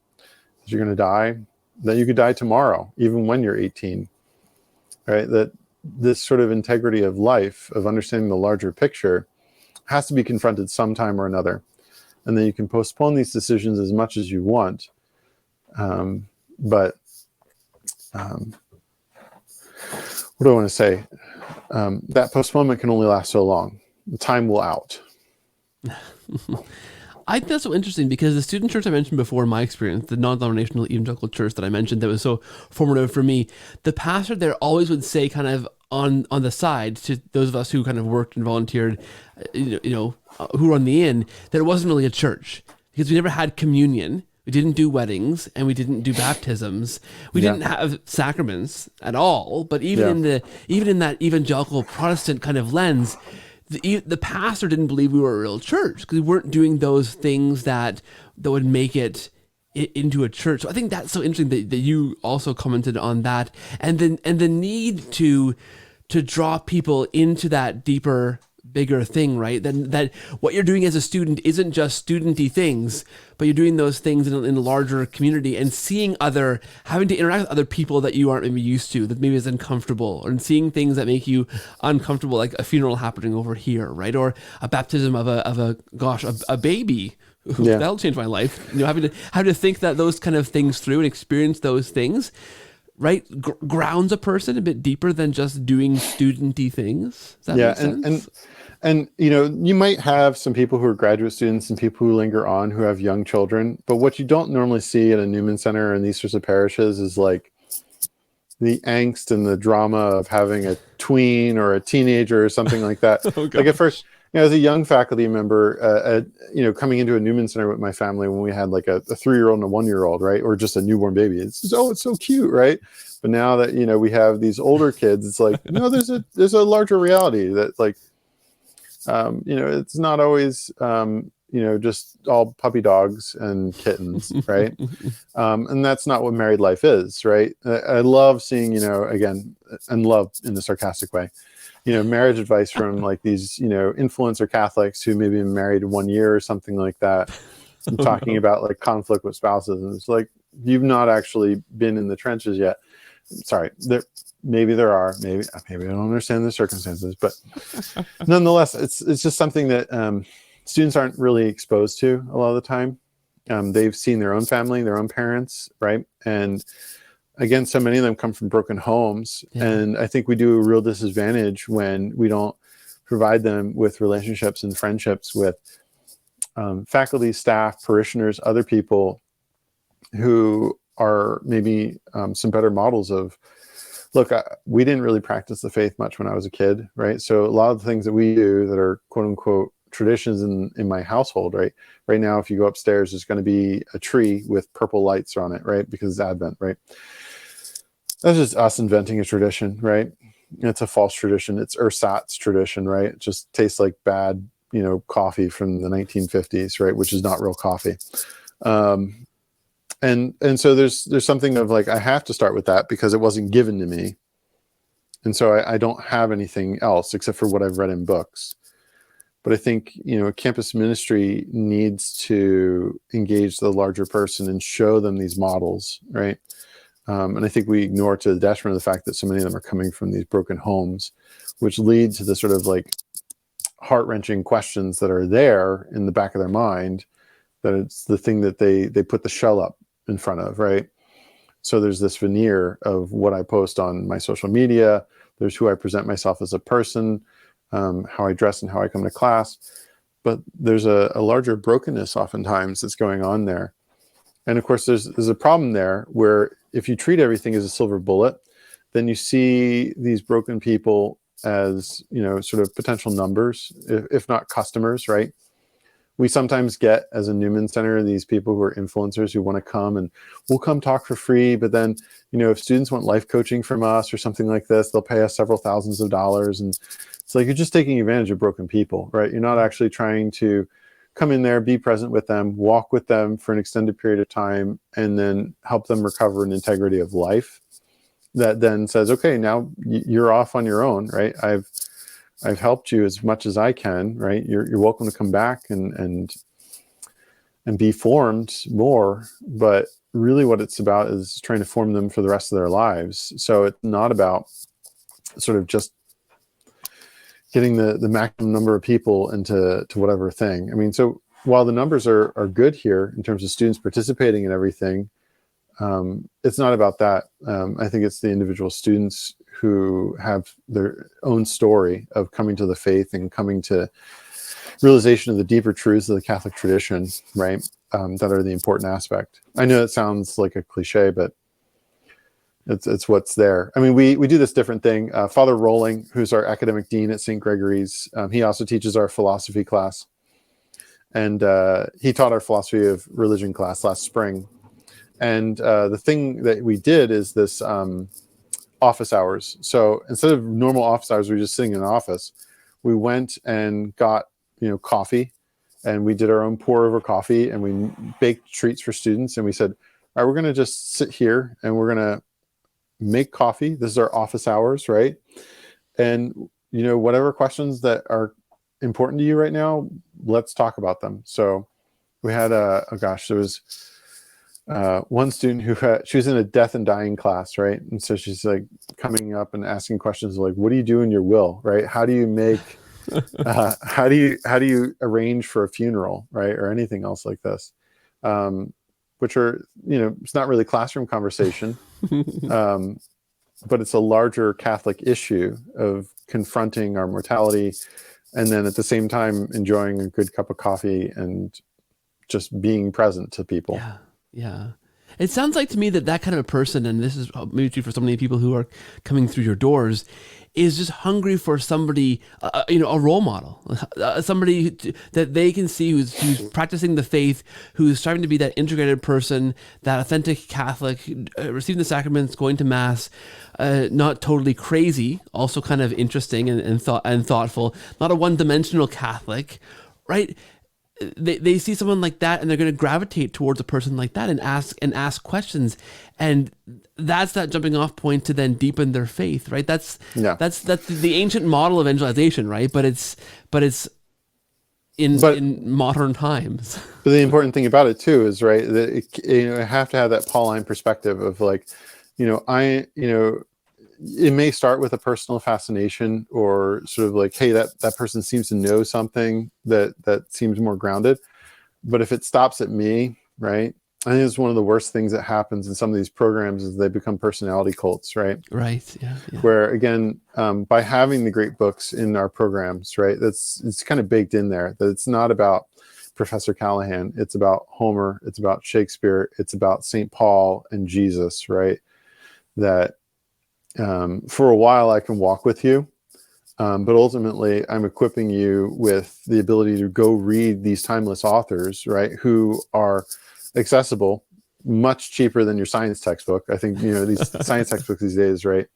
that you're going to die, that you could die tomorrow, even when you're 18, right? That this sort of integrity of life, of understanding the larger picture, has to be confronted sometime or another. And then you can postpone these decisions as much as you want. But what do I want to say? That postponement can only last so long. The time will out. I think that's so interesting because the student church I mentioned before, in my experience, the non-denominational evangelical church that I mentioned that was so formative for me, the pastor there always would say kind of on the side to those of us who kind of worked and volunteered, who were on the inn, that it wasn't really a church because we never had communion. We didn't do weddings and we didn't do baptisms. We didn't have sacraments at all. But even in that evangelical Protestant kind of lens, the pastor didn't believe we were a real church because we weren't doing those things that would make it into a church. So I think that's so interesting that you also commented on that, and the need to draw people into that deeper, bigger thing, right? That what you're doing as a student isn't just studenty things, but you're doing those things in a larger community and having to interact with other people that you aren't maybe used to, that maybe is uncomfortable, or seeing things that make you uncomfortable, like a funeral happening over here, right? Or a baptism of a baby. That'll change my life. Having to think that those kind of things through and experience those things, right? Grounds a person a bit deeper than just doing studenty things. Does that make sense? And you might have some people who are graduate students and people who linger on who have young children, but what you don't normally see at a Newman Center or in these sorts of parishes is like the angst and the drama of having a tween or a teenager or something like that. Like at first, as a young faculty member, coming into a Newman Center with my family when we had like a 3-year-old and a 1-year-old, right? Or just a newborn baby. It's so cute, right? But now that, we have these older kids, it's like, no, there's a larger reality that like, it's not always, just all puppy dogs and kittens, right? And that's not what married life is, right? I love seeing, again, and love in the sarcastic way, marriage advice from like these, influencer Catholics who maybe been married 1 year or something like that, and talking about like conflict with spouses. And it's like, you've not actually been in the trenches yet. Sorry, maybe there are, maybe I don't understand the circumstances, but nonetheless, it's just something that students aren't really exposed to a lot of the time. They've seen their own family, their own parents, right? And again, so many of them come from broken homes. Yeah. And I think we do a real disadvantage when we don't provide them with relationships and friendships with faculty, staff, parishioners, other people who are maybe some better models of, look, we didn't really practice the faith much when I was a kid, right? So a lot of the things that we do that are quote unquote traditions in my household, right? Right now, if you go upstairs, there's going to be a tree with purple lights on it, right? Because it's Advent, right? That's just us inventing a tradition, right? It's a false tradition. It's ersatz tradition, right? It just tastes like bad, coffee from the 1950s, right? Which is not real coffee. And so there's something of like, I have to start with that because it wasn't given to me. And so I don't have anything else except for what I've read in books. But I think, campus ministry needs to engage the larger person and show them these models, right? And I think we ignore, to the detriment of the fact that so many of them are coming from these broken homes, which lead to the sort of like heart-wrenching questions that are there in the back of their mind, that it's the thing that they put the shell up in front of, right? So there's this veneer of what I post on my social media. There's who I present myself as a person, how I dress and how I come to class. But there's a larger brokenness oftentimes that's going on there. And of course, there's a problem there where if you treat everything as a silver bullet, then you see these broken people as, sort of potential numbers, if not customers, right? We sometimes get, as a Newman Center, these people who are influencers who want to come and we'll come talk for free. But then, if students want life coaching from us or something like this, they'll pay us several thousands of dollars. And it's like, you're just taking advantage of broken people, right? You're not actually trying to come in there, be present with them, walk with them for an extended period of time, and then help them recover an integrity of life that then says, okay, now you're off on your own, right? I've helped you as much as I can, right? You're welcome to come back and be formed more, but really what it's about is trying to form them for the rest of their lives. So it's not about sort of just getting the maximum number of people into whatever thing. I mean, so while the numbers are good here in terms of students participating and everything, it's not about that. I think it's the individual students who have their own story of coming to the faith and coming to realization of the deeper truths of the Catholic tradition, right? That are the important aspect. I know it sounds like a cliche, but it's what's there. I mean, we do this different thing. Father Rolling, who's our academic dean at St. Gregory's, he also teaches our philosophy class. And he taught our philosophy of religion class last spring. And the thing that we did is this office hours. So instead of normal office hours, we were just sitting in an office. We went and got, coffee, and we did our own pour over coffee, and we baked treats for students. And we said, all right, we're going to just sit here and we're going to make coffee. This is our office hours, right? And, whatever questions that are important to you right now, let's talk about them. So we had there was one student she was in a death and dying class, right? And so she's like coming up and asking questions like, what do you do in your will, right? How do you make, how do you arrange for a funeral, right? Or anything else like this, which are, it's not really classroom conversation, but it's a larger Catholic issue of confronting our mortality, and then at the same time enjoying a good cup of coffee and just being present to people. Yeah. It sounds like to me that kind of a person, and this is maybe true for so many people who are coming through your doors, is just hungry for somebody, a role model, somebody that they can see who's practicing the faith, who's striving to be that integrated person, that authentic Catholic, receiving the sacraments, going to mass, not totally crazy, also kind of interesting and thoughtful, not a one-dimensional Catholic, right? They see someone like that, and they're going to gravitate towards a person like that and ask questions, and that's that jumping off point to then deepen their faith, right? That's the ancient model of evangelization, right? But it's in modern times. But the important thing about it too is, right, that I have to have that Pauline perspective of like, it may start with a personal fascination, or sort of like, hey, that person seems to know something that seems more grounded. But if it stops at me, right, I think it's one of the worst things that happens in some of these programs is they become personality cults, right? Right. Yeah. Where again, by having the great books in our programs, right, it's kind of baked in there that it's not about Professor Callahan. It's about Homer. It's about Shakespeare. It's about St. Paul and Jesus, right? That for a while I can walk with you, but ultimately I'm equipping you with the ability to go read these timeless authors, right, who are accessible, much cheaper than your science textbook. I think, these science textbooks these days, right,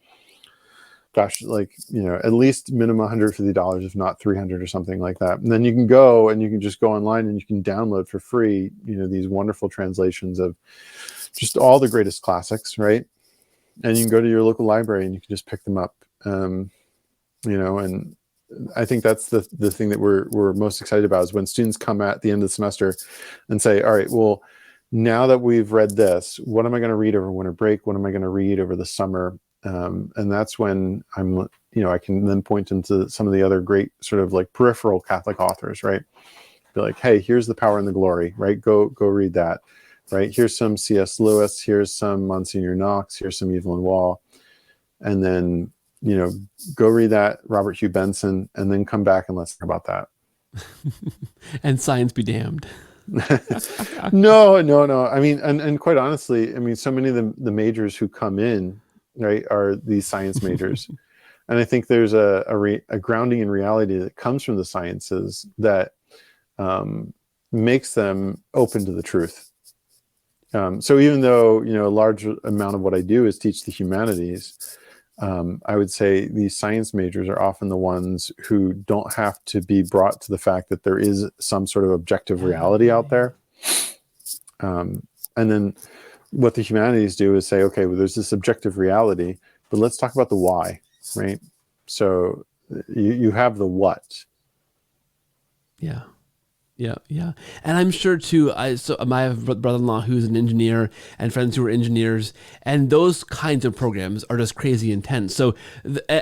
gosh, like, at least minimum $150, if not $300 or something like that. And then you can go and you can just go online and you can download for free, these wonderful translations of just all the greatest classics, right? And you can go to your local library and you can just pick them up, and I think that's the thing that we're most excited about is when students come at the end of the semester and say, all right, well, now that we've read this, what am I going to read over winter break? What am I going to read over the summer? And that's when I can then point into some of the other great sort of like peripheral Catholic authors, right? Be like, hey, here's The Power and the Glory, right? Go read that. Right, here's some C.S. Lewis, here's some Monsignor Knox, here's some Evelyn Waugh, and then go read that Robert Hugh Benson, and then come back and let's talk about that. And science be damned. No. I mean, and quite honestly, I mean, so many of the majors who come in, right, are these science majors, and I think there's a grounding in reality that comes from the sciences that makes them open to the truth. So even though, a large amount of what I do is teach the humanities, I would say these science majors are often the ones who don't have to be brought to the fact that there is some sort of objective reality out there. And then what the humanities do is say, okay, well, there's this objective reality, but let's talk about the why, right? So you have the what. Yeah. Yeah. And I'm sure too, I have a brother-in-law who's an engineer and friends who are engineers, and those kinds of programs are just crazy intense. So,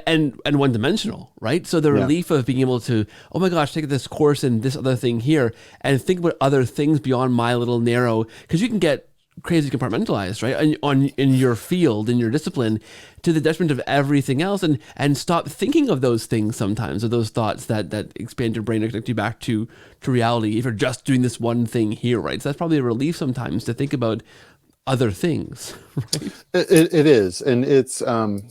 and one-dimensional, right? So the relief of being able to, oh my gosh, take this course and this other thing here and think about other things beyond my little narrow, because you can get crazy compartmentalized, right? In your field, in your discipline, to the detriment of everything else, and stop thinking of those things sometimes, of those thoughts that expand your brain and connect you back to reality if you're just doing this one thing here, right? So that's probably a relief sometimes to think about other things, right? It is. And it's, the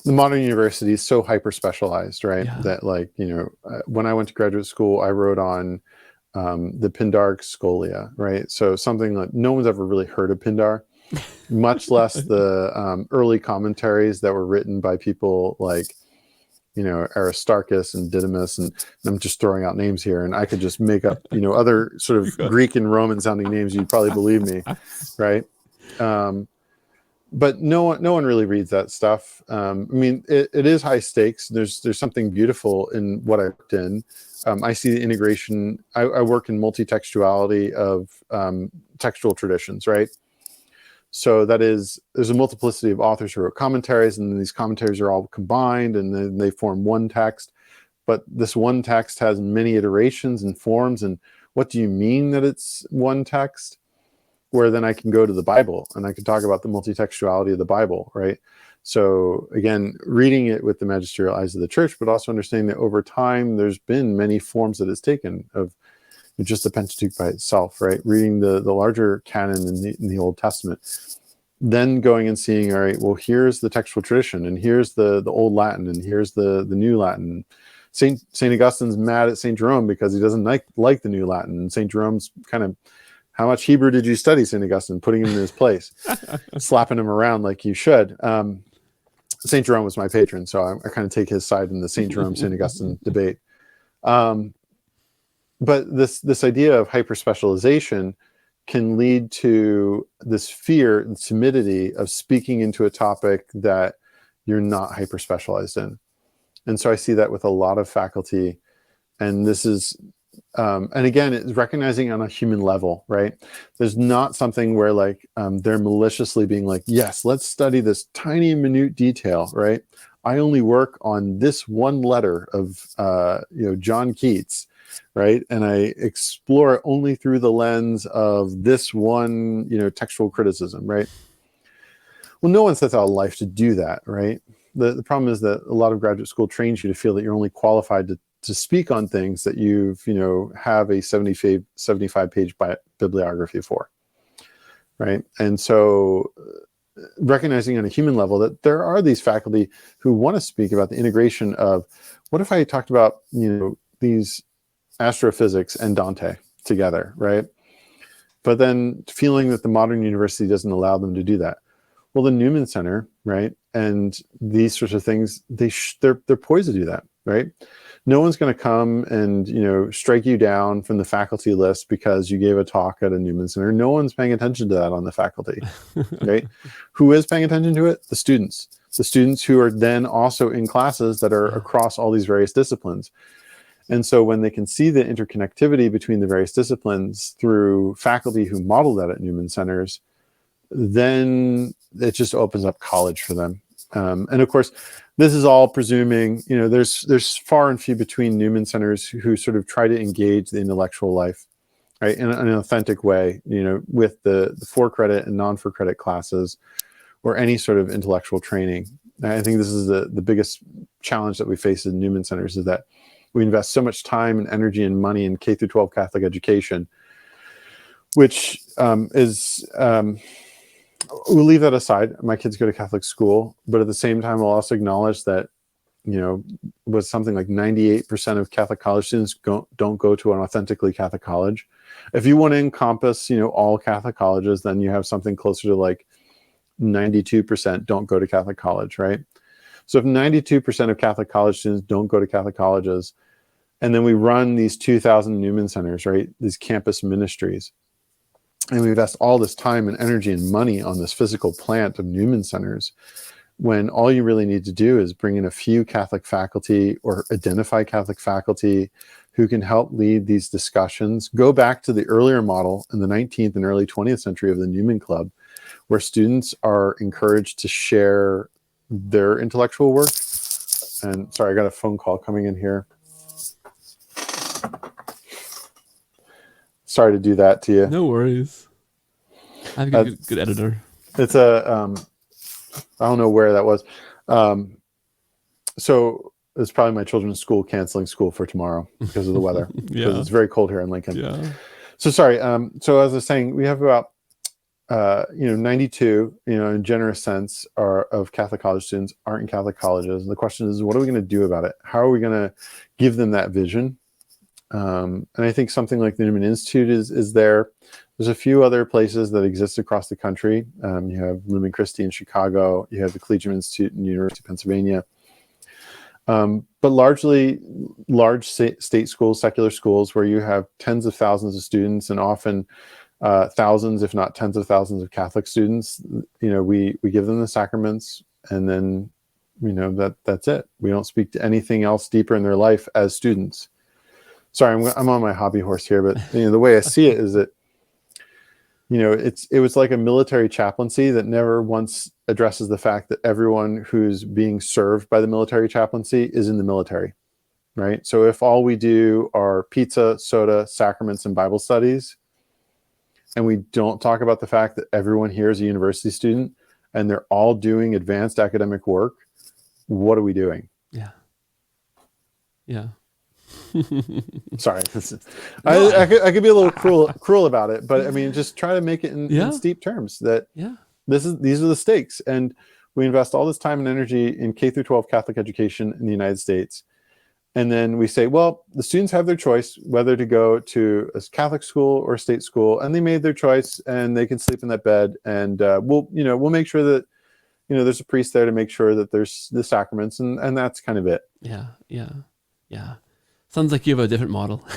modern university is so hyper specialized, right? Yeah. That, like, when I went to graduate school, I wrote on the Pindaric scholia, right? So something like no one's ever really heard of Pindar, much less the early commentaries that were written by people like, Aristarchus and Didymus, and I'm just throwing out names here, and I could just make up, other sort of Greek and Roman sounding names. You'd probably believe me, right? But no one really reads that stuff. I mean, it is high stakes. There's something beautiful in what I worked in. I see the integration. I work in multi-textuality of textual traditions, right? So there's a multiplicity of authors who wrote commentaries, and then these commentaries are all combined, and then they form one text. But this one text has many iterations and forms. And what do you mean that it's one text? Where then I can go to the Bible and I can talk about the multitextuality of the Bible, right? So again, reading it with the magisterial eyes of the church, but also understanding that over time, there's been many forms that it's taken of just the Pentateuch by itself, right? Reading the larger canon in the Old Testament, then going and seeing, all right, well, here's the textual tradition, and here's the Old Latin, and here's the New Latin. Saint Augustine's mad at Saint Jerome because he doesn't like the New Latin, and Saint Jerome's kind of, how much Hebrew did you study, St. Augustine? Putting him in his place, slapping him around like you should. St. Jerome was my patron, so I kind of take his side in the St. Jerome, St. Augustine debate. But this idea of hyperspecialization can lead to this fear and timidity of speaking into a topic that you're not hyperspecialized in. And so I see that with a lot of faculty. And this is... and again, it's recognizing on a human level, right? There's not something where like they're maliciously being like, yes, let's study this tiny minute detail, right? I only work on this one letter of John Keats, right? And I explore it only through the lens of this one, textual criticism, right? Well, no one sets out life to do that, right? The problem is that a lot of graduate school trains you to feel that you're only qualified to speak on things that have a 75 page bibliography for, right? And so recognizing on a human level that there are these faculty who want to speak about the integration of, what if I talked about, these astrophysics and Dante together, right? But then feeling that the modern university doesn't allow them to do that. Well, the Newman Center, right? And these sorts of things, they're poised to do that, right? No one's going to come and, strike you down from the faculty list because you gave a talk at a Newman Center. No one's paying attention to that on the faculty, right? Who is paying attention to it? The students who are then also in classes that are across all these various disciplines. And so when they can see the interconnectivity between the various disciplines through faculty who model that at Newman Centers, then it just opens up college for them. And of course, this is all presuming, there's far and few between Newman Centers who sort of try to engage the intellectual life, right, in an authentic way, with the 4-credit and non-4-credit classes or any sort of intellectual training. I think this is the biggest challenge that we face in Newman Centers, is that we invest so much time and energy and money in K through 12 Catholic education, which we'll leave that aside. My kids go to Catholic school, but at the same time, we'll also acknowledge that, with something like 98% of Catholic college students don't go to an authentically Catholic college. If you want to encompass, all Catholic colleges, then you have something closer to like 92% don't go to Catholic college, right? So if 92% of Catholic college students don't go to Catholic colleges, and then we run these 2,000 Newman centers, right? These campus ministries, and we invest all this time and energy and money on this physical plant of Newman centers, when all you really need to do is bring in a few Catholic faculty or identify Catholic faculty who can help lead these discussions. Go back to the earlier model in the 19th and early 20th century of the Newman Club, where students are encouraged to share their intellectual work. And sorry, I got a phone call coming in here. Sorry to do that to you. No worries. I've got a good editor. It's a, I don't know where that was. So it's probably my children's school canceling school for tomorrow because of the weather. Because it's very cold here in Lincoln. Yeah. So sorry. So as I was saying, we have about 92, in a generous sense, of Catholic college students aren't in Catholic colleges. And the question is, what are we going to do about it? How are we going to give them that vision? And I think something like the Newman Institute is there. There's a few other places that exist across the country. You have Lumen Christi in Chicago. You have the Collegium Institute in the University of Pennsylvania. But largely large state schools, secular schools, where you have tens of thousands of students and often thousands, if not tens of thousands of Catholic students. We give them the sacraments, and then, that's it. We don't speak to anything else deeper in their life as students. Sorry, I'm on my hobby horse here, but the way I see it is that, it was like a military chaplaincy that never once addresses the fact that everyone who's being served by the military chaplaincy is in the military, right? So if all we do are pizza, soda, sacraments, and Bible studies, and we don't talk about the fact that everyone here is a university student and they're all doing advanced academic work, what are we doing? Yeah. Yeah. Sorry, I could be a little cruel about it, but I mean, just try to make it in steep terms that these are the stakes, and we invest all this time and energy in K through 12 Catholic education in the United States, and then we say, well, the students have their choice whether to go to a Catholic school or a state school, and they made their choice, and they can sleep in that bed, and we'll make sure that there's a priest there to make sure that there's the sacraments, and that's kind of it. Yeah. Sounds like you have a different model.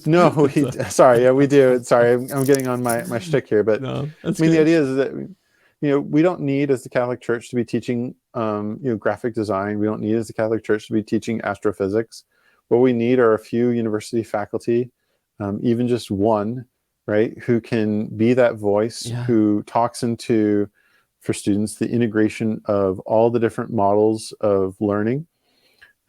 No, sorry, we do. Sorry, I'm getting on my shtick here, but no, the idea is that we don't need, as the Catholic Church, to be teaching graphic design. We don't need, as the Catholic Church, to be teaching astrophysics. What we need are a few university faculty, even just one, right, who can be that voice, who talks into, for students, the integration of all the different models of learning,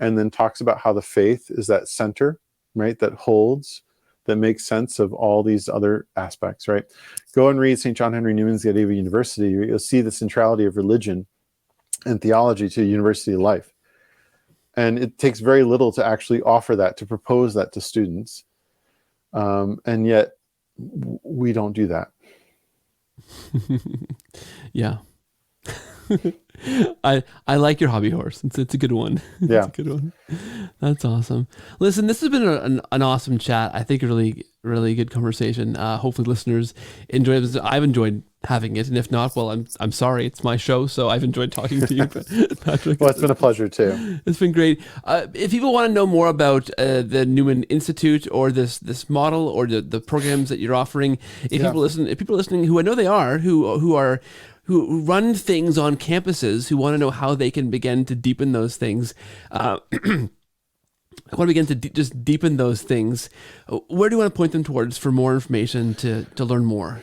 and then talks about how the faith is that center, right, that holds, that makes sense of all these other aspects, right? Go and read St. John Henry Newman's The Idea of a University. You'll see the centrality of religion and theology to university life. And it takes very little to actually offer that, to propose that to students. And yet we don't do that. Yeah. I like your hobby horse. It's a good one. Yeah. It's a good one. That's awesome. Listen, this has been an awesome chat. I think a really, really good conversation. Hopefully listeners enjoy it. I've enjoyed having it. And if not, well, I'm sorry. It's my show. So I've enjoyed talking to you, Patrick. Well, it's been a pleasure too. It's been great. If people want to know more about the Newman Institute or this model or the programs that you're offering, if people are listening, who I know they are, who run things on campuses, who want to know how they can begin to deepen those things, just deepen those things, where do you want to point them towards for more information to learn more?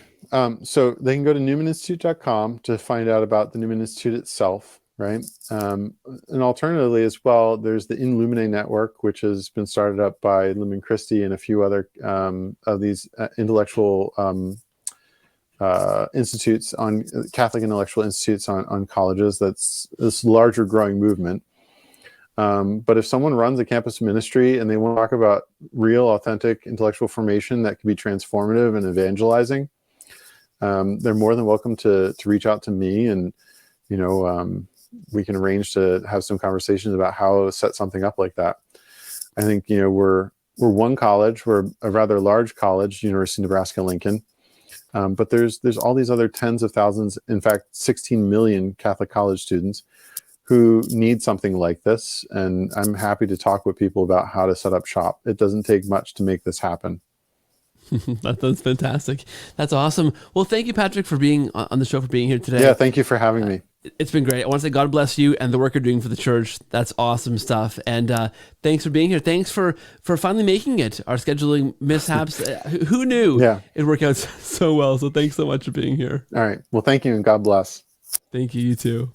So they can go to newmaninstitute.com to find out about the Newman Institute itself, right? And alternatively as well, there's the In Lumine network, which has been started up by Lumen Christi and a few other of these intellectual institutes, on Catholic intellectual institutes on colleges. That's this larger growing movement. But if someone runs a campus ministry and they want to talk about real, authentic intellectual formation that can be transformative and evangelizing, they're more than welcome to reach out to me, and we can arrange to have some conversations about how to set something up like that. I think we're one college. We're a rather large college, University of Nebraska-Lincoln. But there's all these other tens of thousands, in fact, 16 million Catholic college students who need something like this. And I'm happy to talk with people about how to set up shop. It doesn't take much to make this happen. That's fantastic. That's awesome. Well, thank you, Patrick, for being on the show, for being here today. Yeah, thank you for having me. It's been great. I want to say God bless you and the work you're doing for the church. That's awesome stuff. And thanks for being here. Thanks for finally making it. Our scheduling mishaps. Who knew it'd work out so well? So thanks so much for being here. All right. Well, thank you and God bless. Thank you. You too.